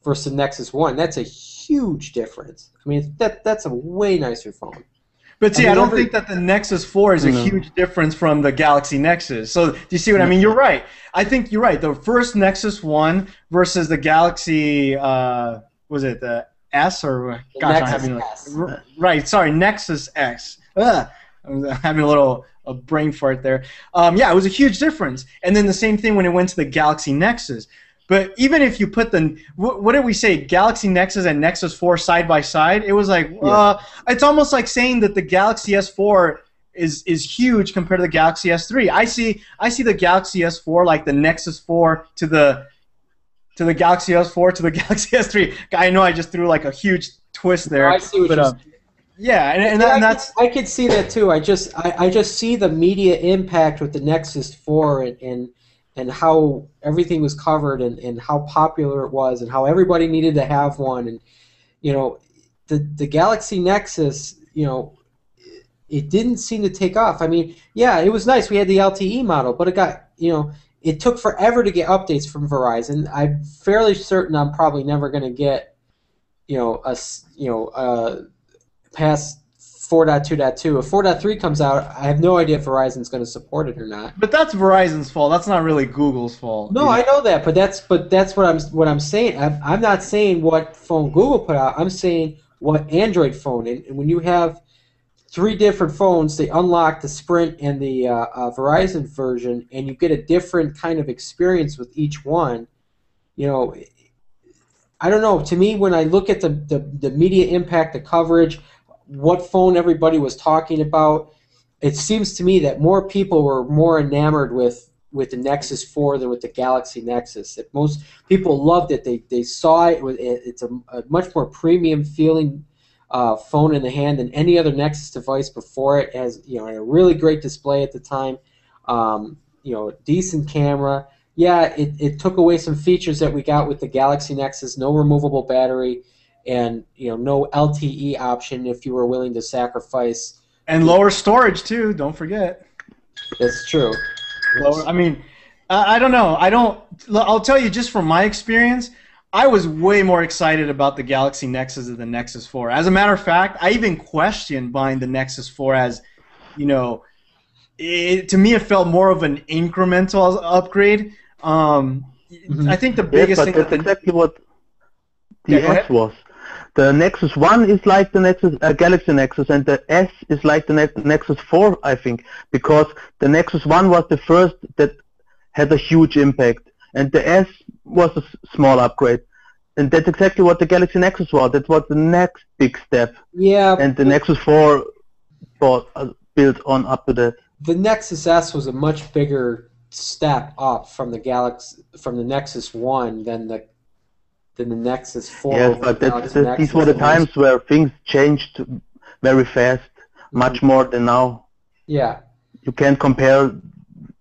versus the Nexus 1, that's a huge difference. I mean, that's a way nicer phone. But see, I don't think that the Nexus 4 is a huge difference from the Galaxy Nexus. So do you see what I mean? You're right. I think you're right. The first Nexus 1 versus the Galaxy, was it the S or gosh, I'm having right. Sorry, Nexus X. I'm having a brain fart there. Yeah, it was a huge difference. And then the same thing when it went to the Galaxy Nexus. But even if you put what did we say, Galaxy Nexus and Nexus 4 side by side, it was like, it's almost like saying that the Galaxy S4 is huge compared to the Galaxy S3. I see the Galaxy S4 like the Nexus 4 to the Galaxy S4 to the Galaxy S3. I know I just threw like a huge twist there. I see what you're saying. Yeah, and that's. I could see that too. I just see the media impact with the Nexus 4 and how everything was covered and how popular it was and how everybody needed to have one. And the Galaxy Nexus, it didn't seem to take off. I mean, yeah, it was nice. We had the LTE model, but it got it took forever to get updates from Verizon. I'm fairly certain I'm probably never going to get past 4.2.2. If 4.3 comes out, I have no idea if Verizon's going to support it or not. But that's Verizon's fault. That's not really Google's fault. No, I know that, but that's what I'm saying. I'm not saying what phone Google put out. I'm saying what Android phone. And when you have 3 different phones, they unlock the Sprint and the Verizon version, and you get a different kind of experience with each one. I don't know. To me, when I look at the media impact, the coverage, what phone everybody was talking about, it seems to me that more people were more enamored with the Nexus 4 than with the Galaxy Nexus. That most people loved it. They saw it. It's a much more premium feeling phone in the hand than any other Nexus device before it. It has a really great display at the time. Decent camera. Yeah, it took away some features that we got with the Galaxy Nexus. No removable battery. And no LTE option if you were willing to sacrifice. And lower storage too. Don't forget. That's true. I mean, I don't know. I'll tell you just from my experience, I was way more excited about the Galaxy Nexus than the Nexus 4. As a matter of fact, I even questioned buying the Nexus 4 as, to me, it felt more of an incremental upgrade. I think the Yes, biggest but thing. that's exactly what Yeah, the go S ahead. was. The Nexus 1 is like the Nexus Galaxy Nexus, and the S is like the Nexus 4, I think, because the Nexus 1 was the first that had a huge impact, and the S was a small upgrade. And that's exactly what the Galaxy Nexus was. That was the next big step, Yeah, and the Nexus 4 built on up to that. the Nexus S was a much bigger step up from the Nexus One than the Nexus Four Yes, over the but Galaxy these were Nexus. the times where things changed very fast, much more than now. Yeah. You can't compare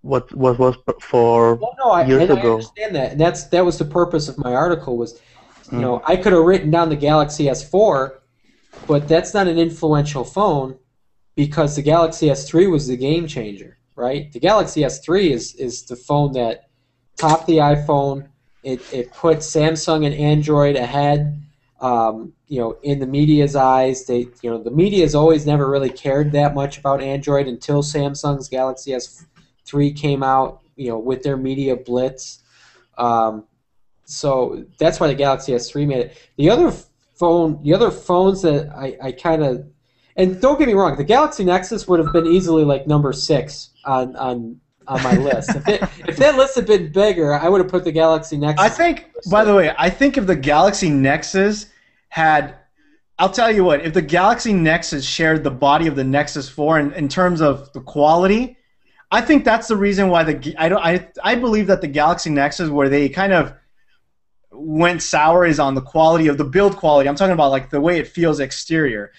what was for Well, no, years I ago. understand that, and that was the purpose of my article. Was, Mm. I could have written down the Galaxy S4, but that's not an influential phone because the Galaxy S3 was the game changer, right? The Galaxy S3 is the phone that topped the iPhone. It put Samsung and Android ahead. In the media's eyes, the media's always never really cared that much about Android until Samsung's Galaxy S3 came out. With their media blitz. So that's why the Galaxy S3 made it. The other phones that I kind of, and don't get me wrong, the Galaxy Nexus would have been easily like number 6 on my list. If that list had been bigger, I would have put the Galaxy Nexus. I think, by the way, if the Galaxy Nexus had, I'll tell you what, if the Galaxy Nexus shared the body of the Nexus 4 in terms of the quality, I think that's the reason why I believe that the Galaxy Nexus, where they kind of went sour, is on the quality of the build quality. I'm talking about like the way it feels exterior,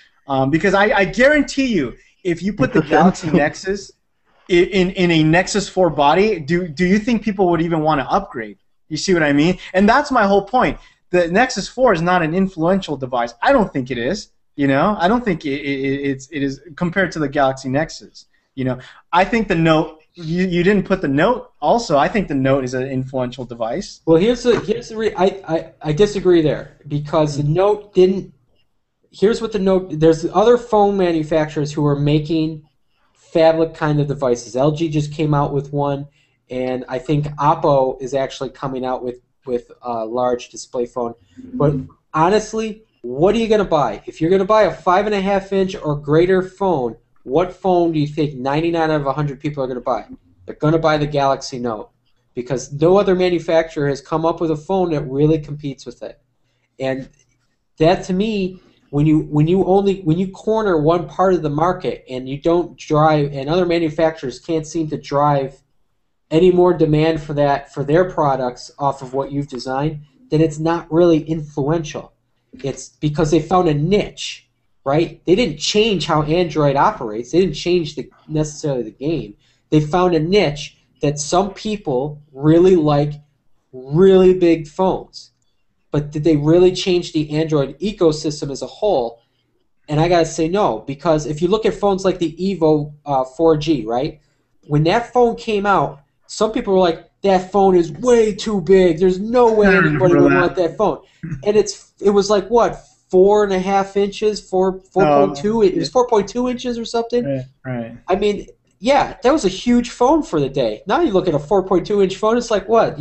because I guarantee you, if you put the Galaxy Nexus in a Nexus 4 body, do you think people would even want to upgrade? You see what I mean? And that's my whole point. The Nexus 4 is not an influential device. I don't think it is. I don't think it is compared to the Galaxy Nexus. I think the Note. You didn't put the Note. Also, I think the Note is an influential device. Well, I disagree there because the Note didn't. Here's what the Note. There's other phone manufacturers who are making phablet kind of devices. LG just came out with one, and I think Oppo is actually coming out with a large display phone. But honestly, what are you going to buy? If you're going to buy a 5.5-inch or greater phone, what phone do you think 99 out of 100 people are going to buy? They're going to buy the Galaxy Note because no other manufacturer has come up with a phone that really competes with it. And that, to me, when you corner one part of the market and you don't drive, and other manufacturers can't seem to drive any more demand for their products off of what you've designed, then it's not really influential. It's because they found a niche. Right? They didn't change how Android operates. They didn't change necessarily the game. They found a niche that some people really like really big phones. But did they really change the Android ecosystem as a whole? And I got to say no, because if you look at phones like the Evo 4G, right? When that phone came out, some people were like, that phone is way too big. There's no way anybody would want that phone. And it was like, what, 4.5 inches, 4.2. It was 4.2 inches or something. Right. I mean, yeah, that was a huge phone for the day. Now you look at a 4.2-inch phone, it's like what?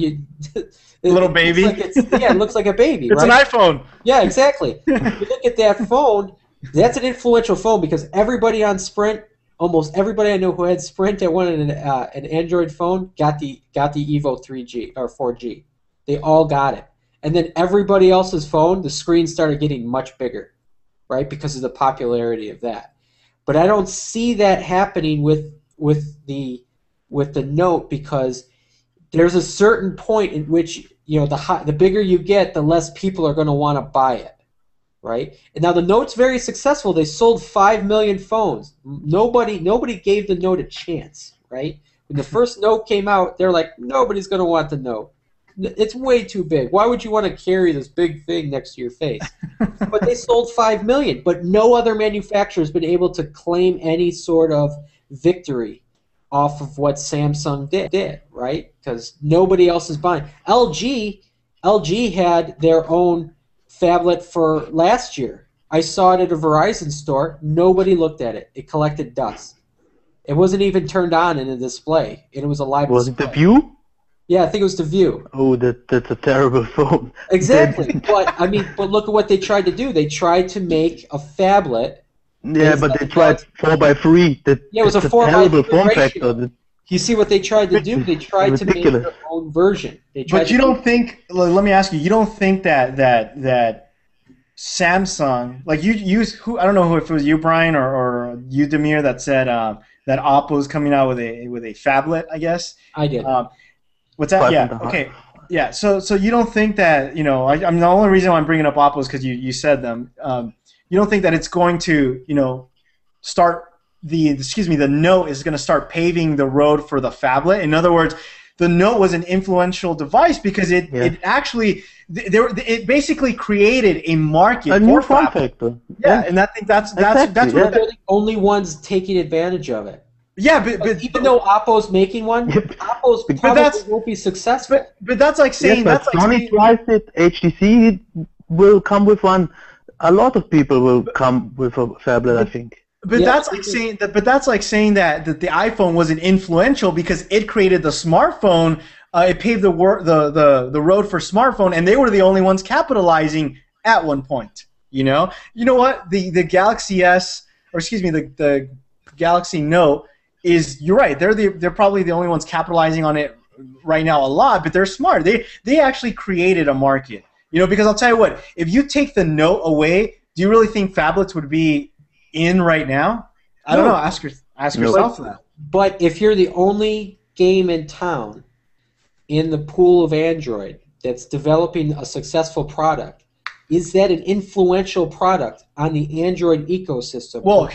Little baby. It looks like a baby. It's right? an iPhone. Yeah, exactly. You look at that phone. That's an influential phone because everybody on Sprint, almost everybody I know who had Sprint that wanted an Android phone, got the Evo 3G or 4G. They all got it. And then everybody else's phone, the screen started getting much bigger, right? Because of the popularity of that. But I don't see that happening with the Note because there's a certain point in which the bigger you get, the less people are going to want to buy it, right? And now the Note's very successful. They sold 5 million phones. Nobody gave the Note a chance, right? When the first Note came out, they're like, nobody's going to want the Note. It's way too big. Why would you want to carry this big thing next to your face? But they sold 5 million. But no other manufacturer has been able to claim any sort of victory off of what Samsung did, right? Because nobody else is buying. LG had their own phablet for last year. I saw it at a Verizon store. Nobody looked at it. It collected dust. It wasn't even turned on in the display, and it was a live Was it display. the View? Yeah, I think it was the View. Oh, that's a terrible phone. Exactly, but look at what they tried to do. They tried to make a phablet. Yeah, but they tried 4x3. Yeah, it was a That's 4 by terrible 3 form ratio. factor. You see what they tried to do? They tried to make Ridiculous. their own version. They tried But you don't think? Let me ask you. You don't think that Samsung, like you use who? I don't know if it was you, Brian, or you, Demir, that said that Oppo's coming out with a phablet. I guess. I did. What's that? 5.5. Yeah. Okay. Yeah. So you don't think that I'm the only reason why I'm bringing up Oppo is because you said them. You don't think that it's going to start the Note is going to start paving the road for the phablet? In other words, the Note was an influential device because it actually it basically created a market A for new form phablet. factor. Yeah, and I think that's Exactly, what They're the only ones taking advantage of it. yeah, but Even though Oppo's making one, Oppo's probably won't be successful. but that's like saying Yes, but that's like Sony saying, tries it. HTC will come with one. A lot of people will come with a phablet, I think. But Yeah, that's like saying that. But that's like saying that the iPhone wasn't influential because it created the smartphone. It paved the road for smartphone, and they were the only ones capitalizing at one point. You know what? The Galaxy S, or excuse me, the Galaxy Note is. You're right. They're probably the only ones capitalizing on it right now a lot. But they're smart. They actually created a market. Because I'll tell you what. If you take the Note away, do you really think phablets would be in right now? I don't know. Ask yourself that. But if you're the only game in town in the pool of Android that's developing a successful product, is that an influential product on the Android ecosystem? Well,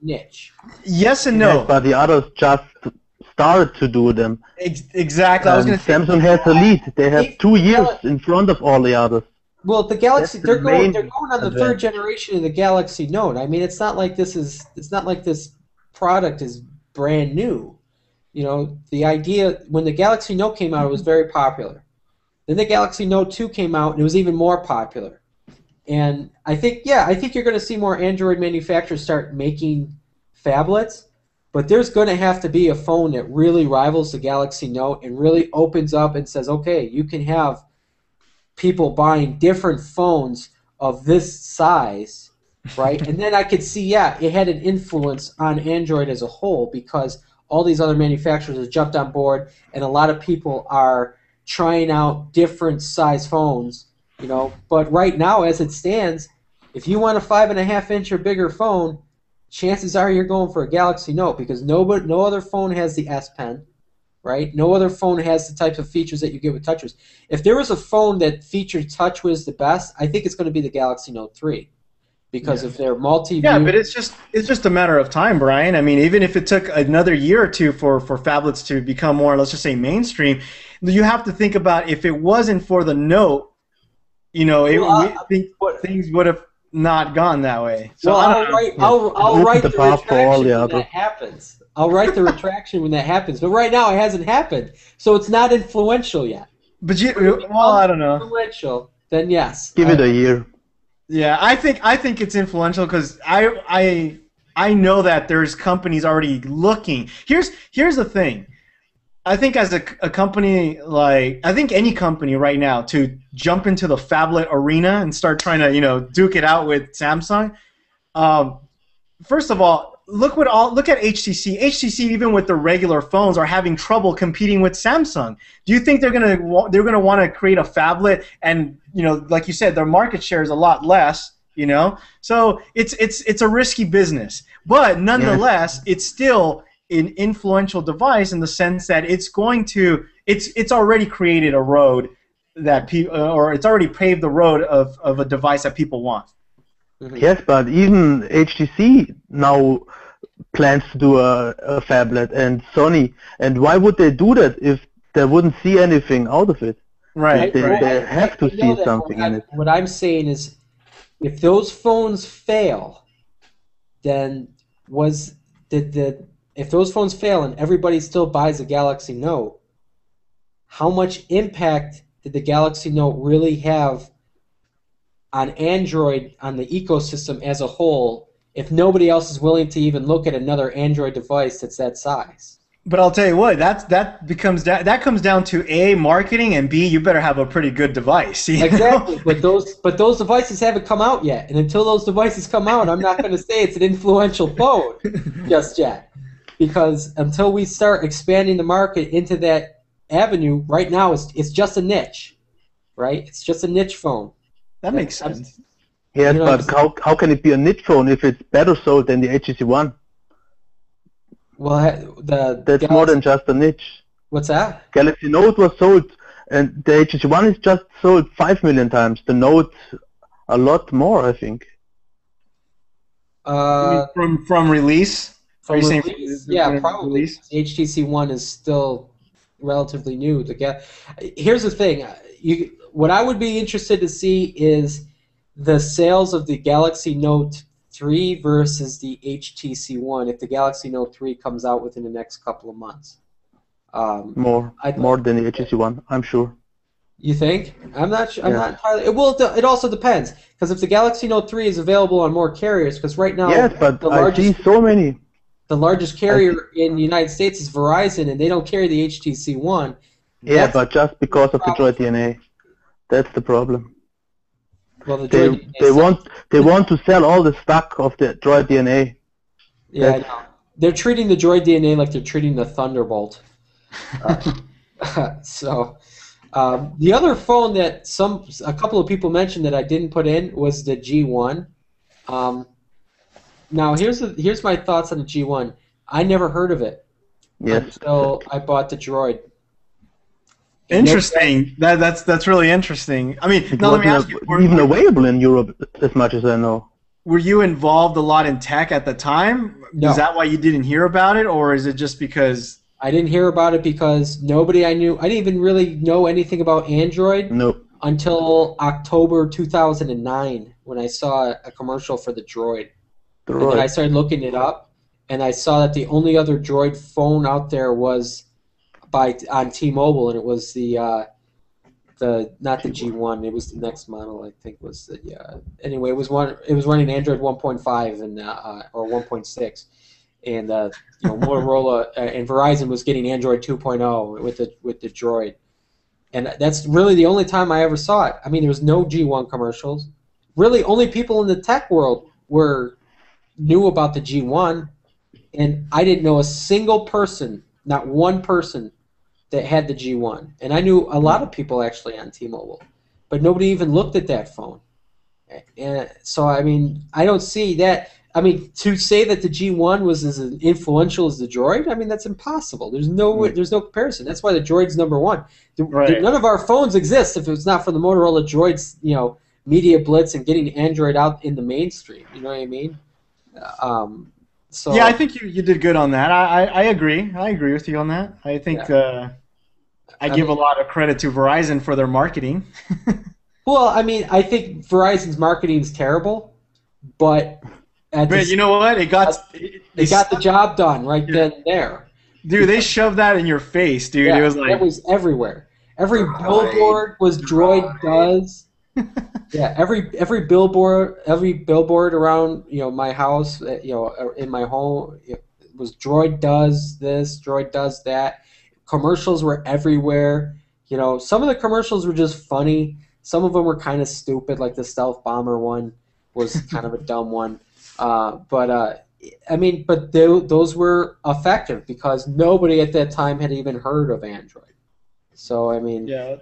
niche. Yes and no. Yes, but the others just started to do them. Exactly. I was going to say. Samsung has the lead. They have 2 years in front of all the others. Well, the Galaxy That's the they're going main on the third generation of the Galaxy Note. I mean, it's not like this product is brand new. The idea when the Galaxy Note came out, it was very popular. Then the Galaxy Note 2 came out, and it was even more popular. And I think you're going to see more Android manufacturers start making phablets, but there's going to have to be a phone that really rivals the Galaxy Note and really opens up and says, okay, you can have people buying different phones of this size, right? And then I could see, it had an influence on Android as a whole because all these other manufacturers have jumped on board, and a lot of people are trying out different size phones, But right now, as it stands, if you want a 5.5-inch or bigger phone, chances are you're going for a Galaxy Note because no other phone has the S Pen. Right? No other phone has the types of features that you get with TouchWiz. If there was a phone that featured TouchWiz the best, I think it's going to be the Galaxy Note 3 because if they're multi-view. Yeah, but it's just a matter of time, Brian. I mean, even if it took another year or two for phablets to become more, let's just say, mainstream, you have to think about if it wasn't for the Note, things would have not gone that way. So I'll write the retraction when others. that happens. I'll write the retraction when that happens. But right now it hasn't happened, so it's not influential yet. But I don't know. Influential, then yes. Give it a year. Yeah, I think it's influential because I know that there's companies already looking. Here's the thing. I think as a company I think any company right now to jump into the phablet arena and start trying to duke it out with Samsung. First of all, look at HTC. HTC, even with the regular phones, are having trouble competing with Samsung. Do you think they're gonna want to create a phablet? And like you said, their market share is a lot less. So it's a risky business. But nonetheless, it's still an influential device in the sense that it's already created a road that or it's already paved the road of a device that people want. Yes, but even HTC now plans to do a phablet, and Sony. And why would they do that if they wouldn't see anything out of it? Right. They have to see something in it. What I'm saying is, if those phones fail, then if those phones fail and everybody still buys a Galaxy Note, how much impact did the Galaxy Note really have on Android, on the ecosystem as a whole, if nobody else is willing to even look at another Android device that's that size. But I'll tell you what, that comes down to A, marketing, and B, you better have a pretty good device. You Exactly, know? but those devices haven't come out yet, and until those devices come out, I'm not going to say it's an influential phone just yet, because until we start expanding the market into that avenue, right now it's just a niche, right? It's just a niche phone. That makes sense. Yes, You know, but how can it be a niche phone if it's better sold than the HTC One? Well, That's Galaxy, more than just a niche. what's that? Galaxy Note was sold, and the HTC One is just sold 5 million times. The Note, a lot more, I think. You mean from release? Are From you saying release? from Yeah, probably. release? The HTC One is still relatively new. Here's the thing. What I would be interested to see is the sales of the Galaxy Note 3 versus the HTC One if the Galaxy Note 3 comes out within the next couple of months. More than the HTC One, I'm sure. You think? I'm not sure. I'm Yeah. not entirely. It also depends, because if the Galaxy Note 3 is available on more carriers, because right now Yes, but the I see so many. the largest carrier in the United States is Verizon, and they don't carry the HTC One. Yeah, That's but just because of the problem. Droid DNA, that's the problem. Well, the They Droid they DNA want to sell all the stock of the Droid DNA. Yeah, I That's- know. They're treating the Droid DNA like they're treating the Thunderbolt. The other phone that a couple of people mentioned that I didn't put in was the G1. Now here's my thoughts on the G1. I never heard of it Yes. until I bought the Droid. Interesting. That's really interesting. I mean, It now let me ask wasn't you: even available in Europe, as much as I know. were you involved a lot in tech at the time? No. Is that why you didn't hear about it, or is it just because? I didn't hear about it because nobody I knew. I didn't even really know anything about Android No. until October 2009 when I saw a commercial for the Droid. And then I started looking it up, and I saw that the only other Droid phone out there was on T-Mobile, and it was not the G1. It was the next model. I think was the anyway. It was running Android 1.5 and or 1.6, and Motorola and Verizon was getting Android 2.0 with the Droid, and that's really the only time I ever saw it. I mean, there was no G1 commercials. Really, only people in the tech world knew about the G1, and I didn't know a single person, not one person, that had the G1. And I knew a lot of people actually on T-Mobile, but nobody even looked at that phone. And so, I mean, I don't see that. I mean, to say that the G1 was as influential as the Droid, I mean, that's impossible. There's no comparison. That's why the Droid's number one. Right. None of our phones exist if it was not for the Motorola Droid's, media blitz and getting Android out in the mainstream. You know what I mean? Yeah, I think you did good on that. I agree. I agree with you on that. I think I give a lot of credit to Verizon for their marketing. Well, I mean, I think Verizon's marketing is terrible, but you know what? It got the job done right then and there. Dude, they shoved that in your face, dude. Yeah, it was like it was everywhere. Every billboard was Droid does. Yeah, every billboard around my house, in my home, it was Droid does this, Droid does that. Commercials were everywhere. Some of the commercials were just funny. Some of them were kind of stupid, like the stealth bomber one was kind of a dumb one. But those were effective because nobody at that time had even heard of Android. So I mean, yeah.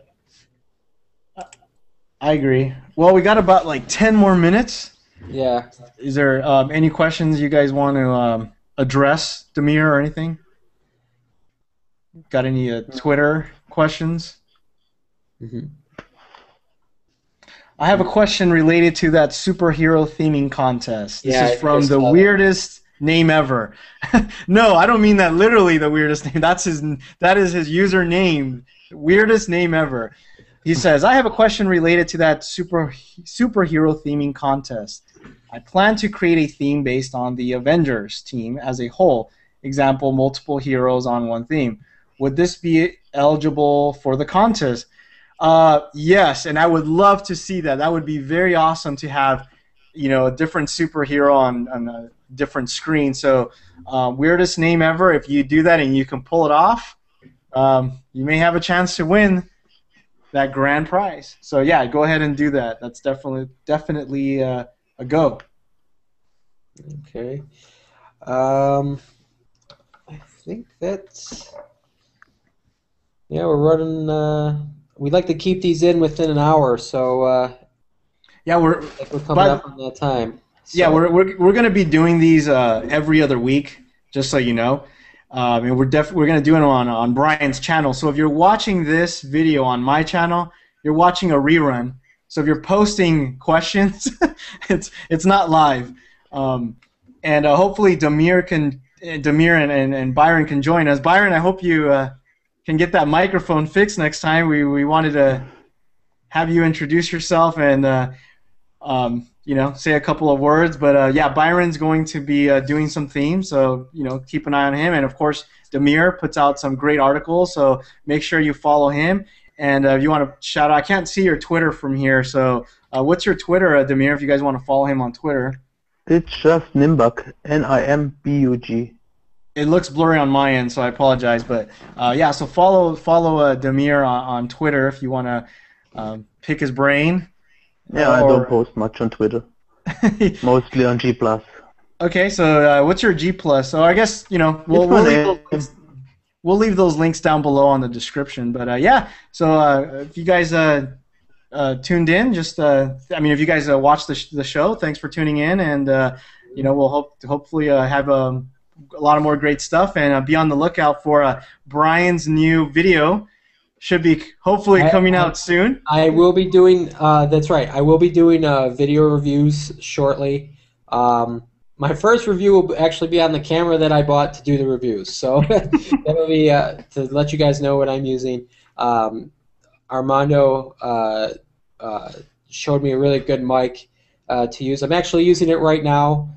I agree. Well, we got about 10 more minutes. Yeah. Is there any questions you guys want to address, Demir, or anything? Got any Twitter questions? Mm-hmm. I have a question related to that superhero theming contest. This is from the weirdest name ever. No, I don't mean that literally the weirdest name. That is his username. Weirdest name ever. He says, I have a question related to that superhero theming contest. I plan to create a theme based on the Avengers team as a whole. Example, multiple heroes on one theme. Would this be eligible for the contest? Yes, and I would love to see that. That would be very awesome to have a different superhero on a different screen. So weirdest name ever. If you do that and you can pull it off, you may have a chance to win that grand prize. So yeah, go ahead and do that. That's definitely a go. Okay. I think that's. Yeah, we're running. We'd like to keep these in within an hour, so Yeah, I think we're coming up on that time. Yeah, So, we're going to be doing these every other week, just so you know. And we're going to do it on Brian's channel. So if you're watching this video on my channel, you're watching a rerun. So if you're posting questions, it's not live. And hopefully Demir and Byron can join us. Byron, I hope you can get that microphone fixed next time. We wanted to have you introduce yourself and say a couple of words. But yeah, Byron's going to be doing some themes, so keep an eye on him. And of course, Demir puts out some great articles, so make sure you follow him. And if you want to shout out, I can't see your Twitter from here, so what's your Twitter, Demir, if you guys want to follow him on Twitter? It's just Nimbug, Nimbug. It looks blurry on my end, so I apologize. But yeah, so follow Demir on Twitter if you want to pick his brain. Yeah, I don't post much on Twitter. Mostly on G+. Okay, so what's your G+? So I guess we'll leave those links down below on the description. But yeah, so if you guys tuned in, just if you guys watched the show, thanks for tuning in, and we'll hopefully have a lot of more great stuff, and be on the lookout for Brian's new video. Should be hopefully coming out soon. I will be doing. That's right. I will be doing video reviews shortly. My first review will actually be on the camera that I bought to do the reviews. So that'll be to let you guys know what I'm using. Armando showed me a really good mic to use. I'm actually using it right now.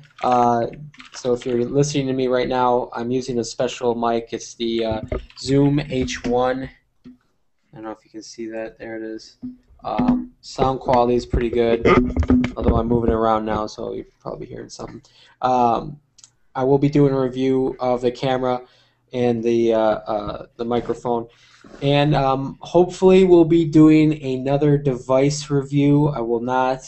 So if you're listening to me right now, I'm using a special mic. It's the Zoom H1. I don't know if you can see that. There it is. Sound quality is pretty good, although I'm moving it around now, so you're probably hearing something. I will be doing a review of the camera and the microphone, and hopefully we'll be doing another device review. I will not.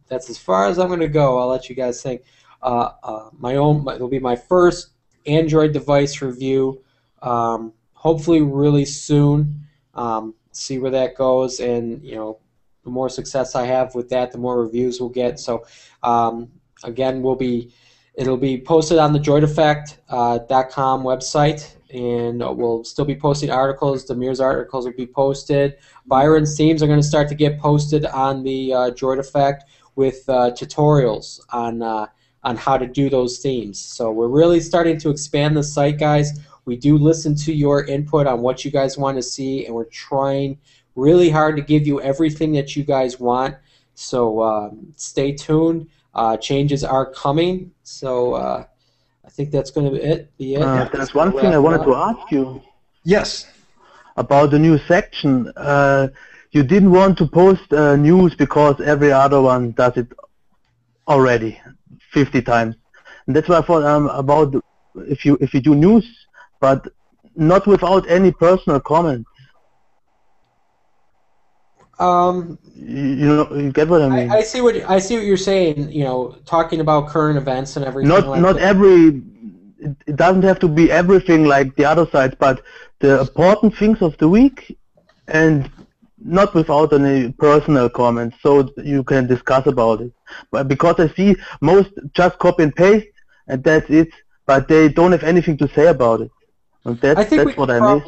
That's as far as I'm going to go. I'll let you guys think. It'll be my first Android device review. Hopefully really soon. See where that goes, and the more success I have with that, the more reviews we'll get. So again, it'll be posted on the droideffect.com website, and we'll still be posting articles. Demir's articles will be posted. Byron's themes are going to start to get posted on the Droid Effect with tutorials on how to do those themes. So we're really starting to expand the site, guys. We do listen to your input on what you guys want to see, and we're trying really hard to give you everything that you guys want. So stay tuned. Changes are coming. So I think that's going to be it. There's one thing I wanted to ask you. Yes. About the new section. You didn't want to post news because every other one does it already 50 times. And that's why I thought about if you do news, but not without any personal comment. You get what I mean? I see what you're saying. Talking about current events and everything. It doesn't have to be everything like the other sites, but the important things of the week, and not without any personal comments, so you can discuss about it. But because I see most just copy and paste, and that's it. But they don't have anything to say about it. And that's what I mean.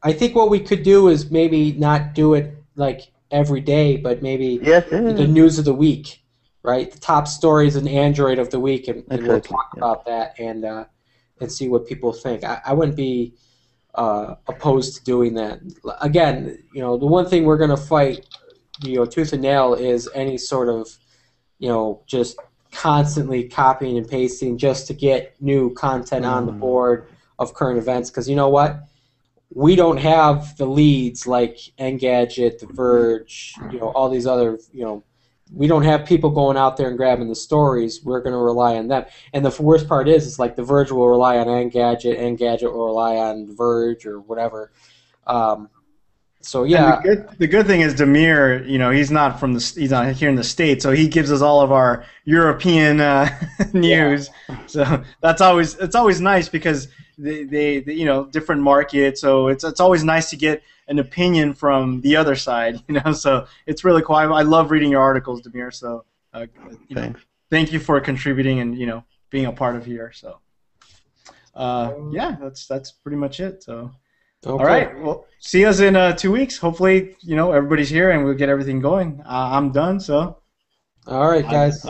I think what we could do is maybe not do it like every day, but maybe the news of the week, right? The top stories in Android of the week, and we'll talk about that and see what people think. I wouldn't be opposed to doing that. Again, the one thing we're going to fight, tooth and nail, is any sort of, just constantly copying and pasting just to get new content on the board of current events, because you know what? We don't have the leads like Engadget, The Verge, all these other, we don't have people going out there and grabbing the stories. We're going to rely on them. And the worst part is like the Verge will rely on Engadget will rely on Verge or whatever. So yeah. And the good thing is Demir, he's not here in the States, so he gives us all of our European news. Yeah. So it's always nice because they different markets. So it's always nice to get an opinion from the other side. So it's really cool. I love reading your articles, Demir. So thank you for contributing and being a part of here. So yeah, that's pretty much it. So. Okay. All right. Well, see us in 2 weeks. Hopefully, everybody's here and we'll get everything going. I'm done. So. All right, guys.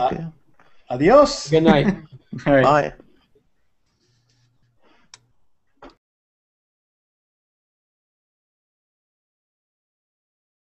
Adios. Good night. All right. Bye.